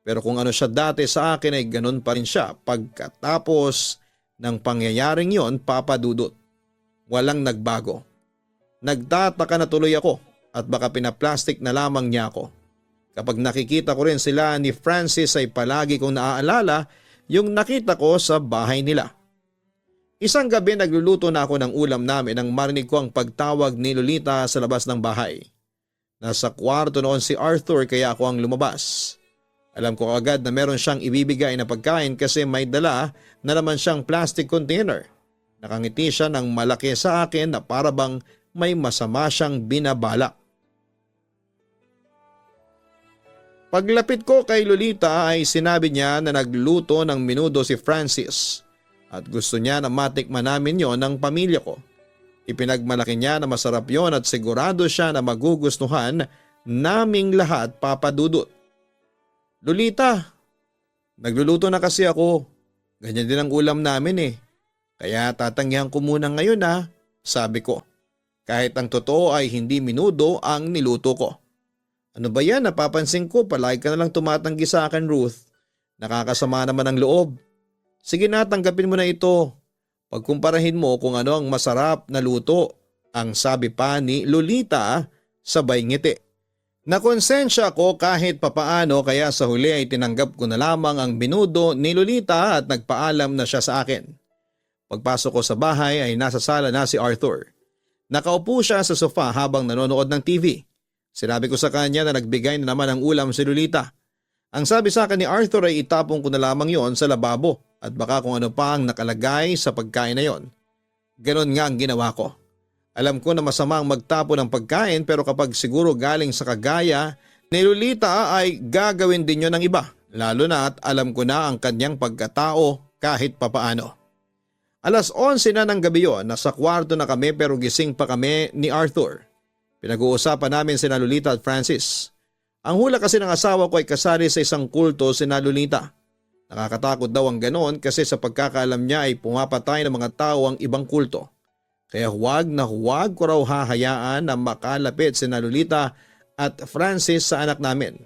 Pero kung ano siya dati sa akin ay ganun pa rin siya pagkatapos ng pangyayaring yon, Papa Dudut. Walang nagbago. Nagtataka na tuloy ako at baka pinaplastic na lamang niya ako. Kapag nakikita ko rin sila ni Francis ay palagi kong naaalala yung nakita ko sa bahay nila. Isang gabi nagluluto na ako ng ulam namin nang marinig ko ang pagtawag ni Lolita sa labas ng bahay. Nasa kwarto noon si Arthur kaya ako ang lumabas. Alam ko agad na meron siyang ibibigay na pagkain kasi may dala na naman siyang plastic container. Nakangiti siya ng malaki sa akin na para bang may masama siyang binabala. Paglapit ko kay Lolita ay sinabi niya na nagluto ng menudo si Francis at gusto niya na matikman namin yon ng pamilya ko. Ipinagmalaki niya na masarap yon at sigurado siya na magugustuhan naming lahat, Papa Dudut. Lolita, nagluluto na kasi ako. Ganyan din ang ulam namin eh. Kaya tatanggihan ko muna ngayon sabi ko. Kahit ang totoo ay hindi menudo ang niluto ko. Ano ba yan? Napapansin ko, palagi ka na lang tumatanggi sa akin, Ruth. Nakakasama naman ang loob. Sige na, tanggapin mo na ito. Pagkumparahin mo kung ano ang masarap na luto, ang sabi pa ni Lolita sabay ngiti. Nakonsensya ko kahit papaano kaya sa huli ay tinanggap ko na lamang ang menudo ni Lolita at nagpaalam na siya sa akin. Pagpasok ko sa bahay ay nasa sala na si Arthur. Nakaupo siya sa sofa habang nanonood ng TV. Sinabi ko sa kanya na nagbigay na naman ng ulam si Lolita. Ang sabi sa akin ni Arthur ay itapon ko na lamang yon sa lababo at baka kung ano pa ang nakalagay sa pagkain na yon. Ganon nga ang ginawa ko. Alam ko na masama ang magtapon ng pagkain pero kapag siguro galing sa kagaya ni Lolita ay gagawin din yon ng iba. Lalo na at alam ko na ang kanyang pagkatao kahit papaano. 11:00 na ng gabi yon, nasa kwarto na kami pero gising pa kami ni Arthur. Pinag-uusapan namin sina Lolita at Francis. Ang hula kasi ng asawa ko ay kasali sa isang kulto sina Lolita. Nakakatakot daw ang ganon kasi sa pagkakaalam niya ay pumapatay ng mga tao ang ibang kulto. Kaya huwag na huwag ko raw hahayaan na makalapit sina Lolita at Francis sa anak namin.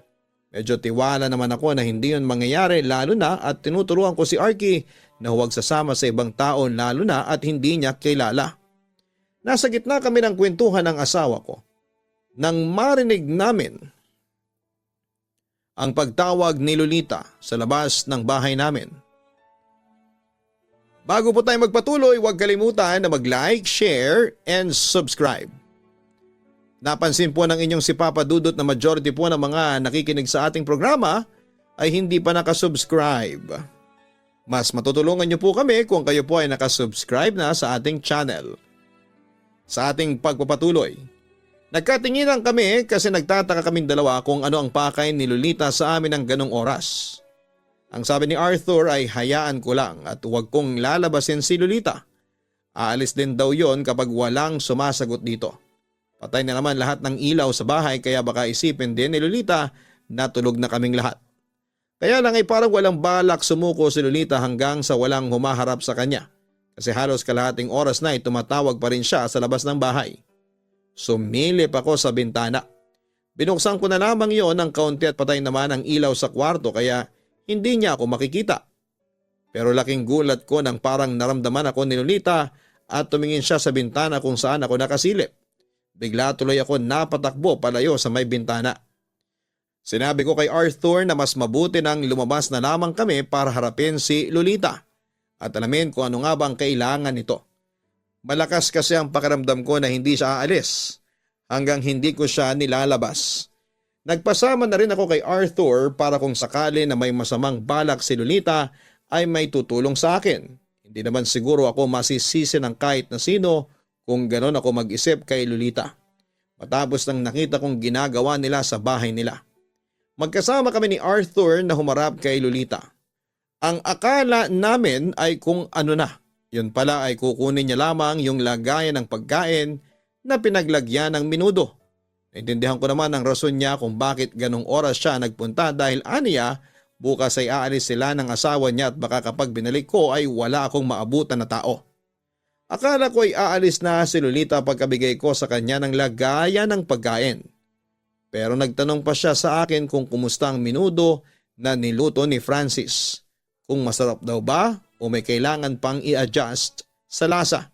Medyo tiwala naman ako na hindi yun mangyayari lalo na at tinuturuan ko si Arky na huwag sasama sa ibang tao lalo na at hindi niya kilala. Nasa gitna kami ng kwentuhan ng asawa ko nang marinig namin ang pagtawag ni Lolita sa labas ng bahay namin. Bago po tayo magpatuloy, huwag kalimutan na mag-like, share, and subscribe. Napansin po ng inyong si Papa Dudut na majority po ng mga nakikinig sa ating programa ay hindi pa nakasubscribe. Mas matutulungan niyo po kami kung kayo po ay nakasubscribe na sa ating channel. Sa ating pagpapatuloy, nagkatinginan kami kasi nagtataka kaming dalawa kung ano ang pakay ni Lolita sa amin ng ganong oras. Ang sabi ni Arthur ay hayaan ko lang at huwag kong lalabasin si Lolita. Aalis din daw yon kapag walang sumasagot dito. Patay na naman lahat ng ilaw sa bahay kaya baka isipin din ni Lolita na tulog na kaming lahat. Kaya lang ay parang walang balak sumuko si Lolita hanggang sa walang humaharap sa kanya. Kasi halos kalahating oras na ay tumatawag pa rin siya sa labas ng bahay. Sumilip ako sa bintana. Binuksan ko na lamang yon ng kaunti at patay naman ang ilaw sa kwarto kaya hindi niya ako makikita. Pero laking gulat ko nang parang naramdaman ako ni Lolita at tumingin siya sa bintana kung saan ako nakasilip. Bigla tuloy ako napatakbo palayo sa may bintana. Sinabi ko kay Arthur na mas mabuti nang lumabas na lamang kami para harapin si Lolita at alamin kung ano nga ba ang kailangan nito. Malakas kasi ang pakiramdam ko na hindi siya aalis hanggang hindi ko siya nilalabas. Nagpasama na rin ako kay Arthur para kung sakali na may masamang balak si Lolita ay may tutulong sa akin. Hindi naman siguro ako masisisi ng kahit na sino kung ganon ako mag-isip kay Lolita. Matapos nang nakita kong ginagawa nila sa bahay nila. Magkasama kami ni Arthur na humarap kay Lolita. Ang akala namin ay kung ano na. Yun pala ay kukunin niya lamang yung lagayan ng pagkain na pinaglagyan ng menudo. Naintindihan ko naman ang rason niya kung bakit ganong oras siya nagpunta dahil aniya bukas ay aalis sila ng asawa niya at baka kapag binalik ko ay wala akong maabutan na tao. Akala ko ay aalis na si Lolita pagkabigay ko sa kanya ng lagayan ng pagkain. Pero nagtanong pa siya sa akin kung kumusta ang menudo na niluto ni Francis. Kung masarap daw ba o may kailangan pang i-adjust sa lasa.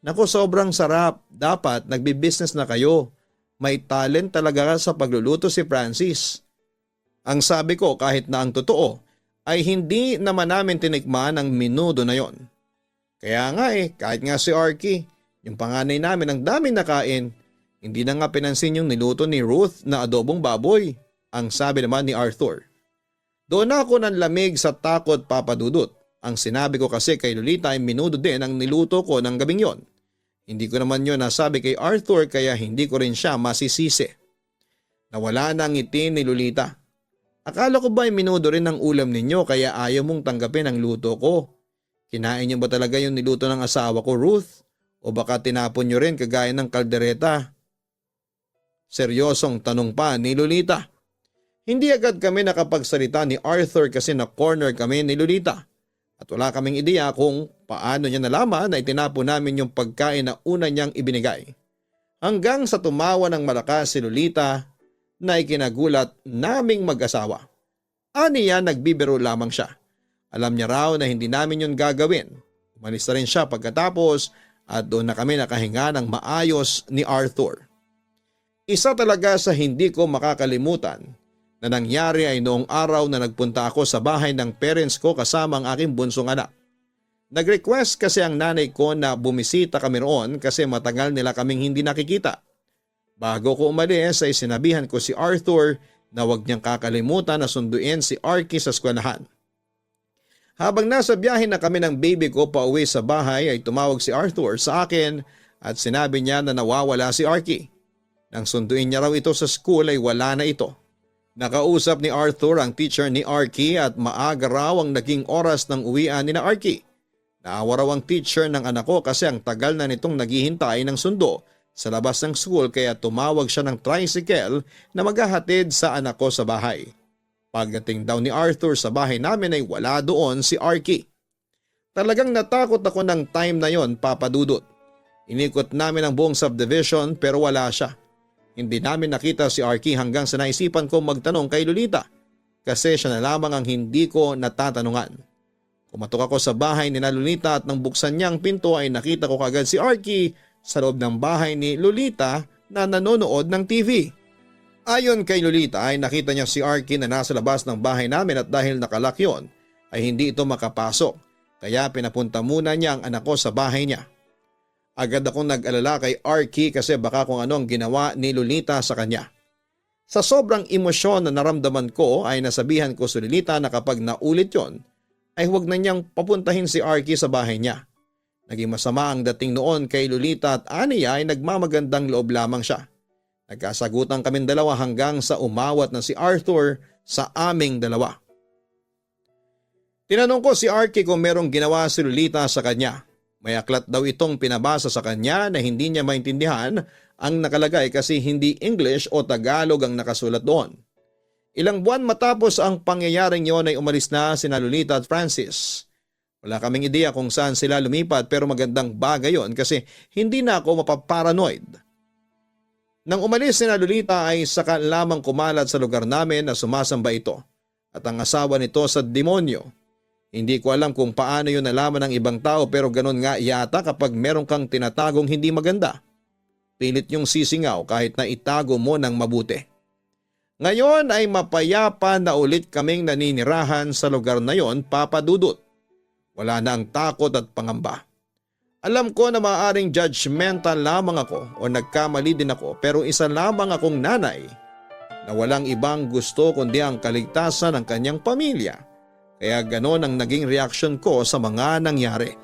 Naku, sobrang sarap. Dapat nagbi-business na kayo. May talent talaga sa pagluluto si Francis. Ang sabi ko kahit na ang totoo ay hindi naman namin tinikman ang menudo na yon. Kaya nga kahit nga si Arky, yung panganay namin ang daming nakain, hindi na nga pinansin yung niluto ni Ruth na adobong baboy, ang sabi naman ni Arthur. Doon ako ng lamig sa takot, Papa Dudut. Ang sinabi ko kasi kay Lolita ay menudo din ang niluto ko ng gabing yon. Hindi ko naman yun nasabi kay Arthur kaya hindi ko rin siya masisisi. Nawala na ang ngiti ni Lolita. Akala ko ba ay menudo rin ang ulam ninyo kaya ayaw mong tanggapin ang luto ko? Kinain niyo ba talaga yung niluto ng asawa ko, Ruth? O baka tinapon niyo rin kagaya ng kaldereta? Seryosong tanong pa ni Lolita. Hindi agad kami nakapagsalita ni Arthur kasi na-corner kami ni Lolita. At wala kaming ideya kung paano niya nalaman na itinapon namin yung pagkain na una niyang ibinigay. Hanggang sa tumawa ng malakas si Lolita na ikinagulat naming mag-asawa. Aniya nagbibiro lamang siya. Alam niya raw na hindi namin yun gagawin. Umalis na rin siya pagkatapos at doon na kami nakahinga ng maayos ni Arthur. Isa talaga sa hindi ko makakalimutan na nangyari ay noong araw na nagpunta ako sa bahay ng parents ko kasama ang aking bunsong anak. Nag-request kasi ang nanay ko na bumisita kami roon kasi matagal nila kaming hindi nakikita. Bago ko umalis ay sinabihan ko si Arthur na huwag niyang kakalimutan na sunduin si Arky sa eskwelahan. Habang nasa biyahe na kami ng baby ko pa uwi sa bahay ay tumawag si Arthur sa akin at sinabi niya na nawawala si Arky. Nang sunduin niya raw ito sa school ay wala na ito. Nakausap ni Arthur ang teacher ni Arky at maaga raw ang naging oras ng uwian ni na Arky. Naawa raw ang teacher ng anak ko kasi ang tagal na nitong naghihintay ng sundo sa labas ng school kaya tumawag siya ng tricycle na maghahatid sa anak ko sa bahay. Pagdating daw ni Arthur sa bahay namin ay wala doon si Arky. Talagang natakot ako ng time na yon, Papa Dudut. Inikot namin ang buong subdivision pero wala siya. Hindi namin nakita si Arky hanggang sa naisipan ko magtanong kay Lolita kasi siya na lamang ang hindi ko natatanungan. Kumatok ako sa bahay ni Lolita at nang buksan niya ang pinto ay nakita ko kagad si Arky sa loob ng bahay ni Lolita na nanonood ng TV. Ayon kay Lolita ay nakita niya si Arky na nasa labas ng bahay namin at dahil nakalak yon ay hindi ito makapasok kaya pinapunta muna niya ang anak ko sa bahay niya. Agad akong nag-alala kay Arky kasi baka kung ano ang ginawa ni Lolita sa kanya. Sa sobrang emosyon na naramdaman ko ay nasabihan ko si Lolita na kapag naulit yon ay huwag na niyang papuntahin si Arky sa bahay niya. Naging masama ang dating noon kay Lolita at Aniya ay nagmamagandang loob lamang siya. Nagkasagutan kaming dalawa hanggang sa umawat na si Arthur sa aming dalawa. Tinanong ko si Arky kung merong ginawa si Lolita sa kanya. May aklat daw itong pinabasa sa kanya na hindi niya maintindihan ang nakalagay kasi hindi English o Tagalog ang nakasulat doon. Ilang buwan matapos ang pangyayaring yon ay umalis na sina Lolita at Francis. Wala kaming ideya kung saan sila lumipat pero magandang bagay yon kasi hindi na ako mapaparanoid. Nang umalis sina Lolita ay saka lamang kumalat sa lugar namin na sumasamba ito at ang asawa nito sa demonyo. Hindi ko alam kung paano yun nalaman ng ibang tao pero ganun nga yata kapag meron kang tinatagong hindi maganda. Pilit yung sisingaw kahit na itago mo ng mabuti. Ngayon ay mapayapa na ulit kaming naninirahan sa lugar na yon, Papa Dudut. Wala na ang takot at pangamba. Alam ko na maaaring judgmental lamang ako o nagkamali din ako pero isa lamang akong nanay na walang ibang gusto kundi ang kaligtasan ng kanyang pamilya. Kaya ganon ang naging reaksyon ko sa mga nangyari.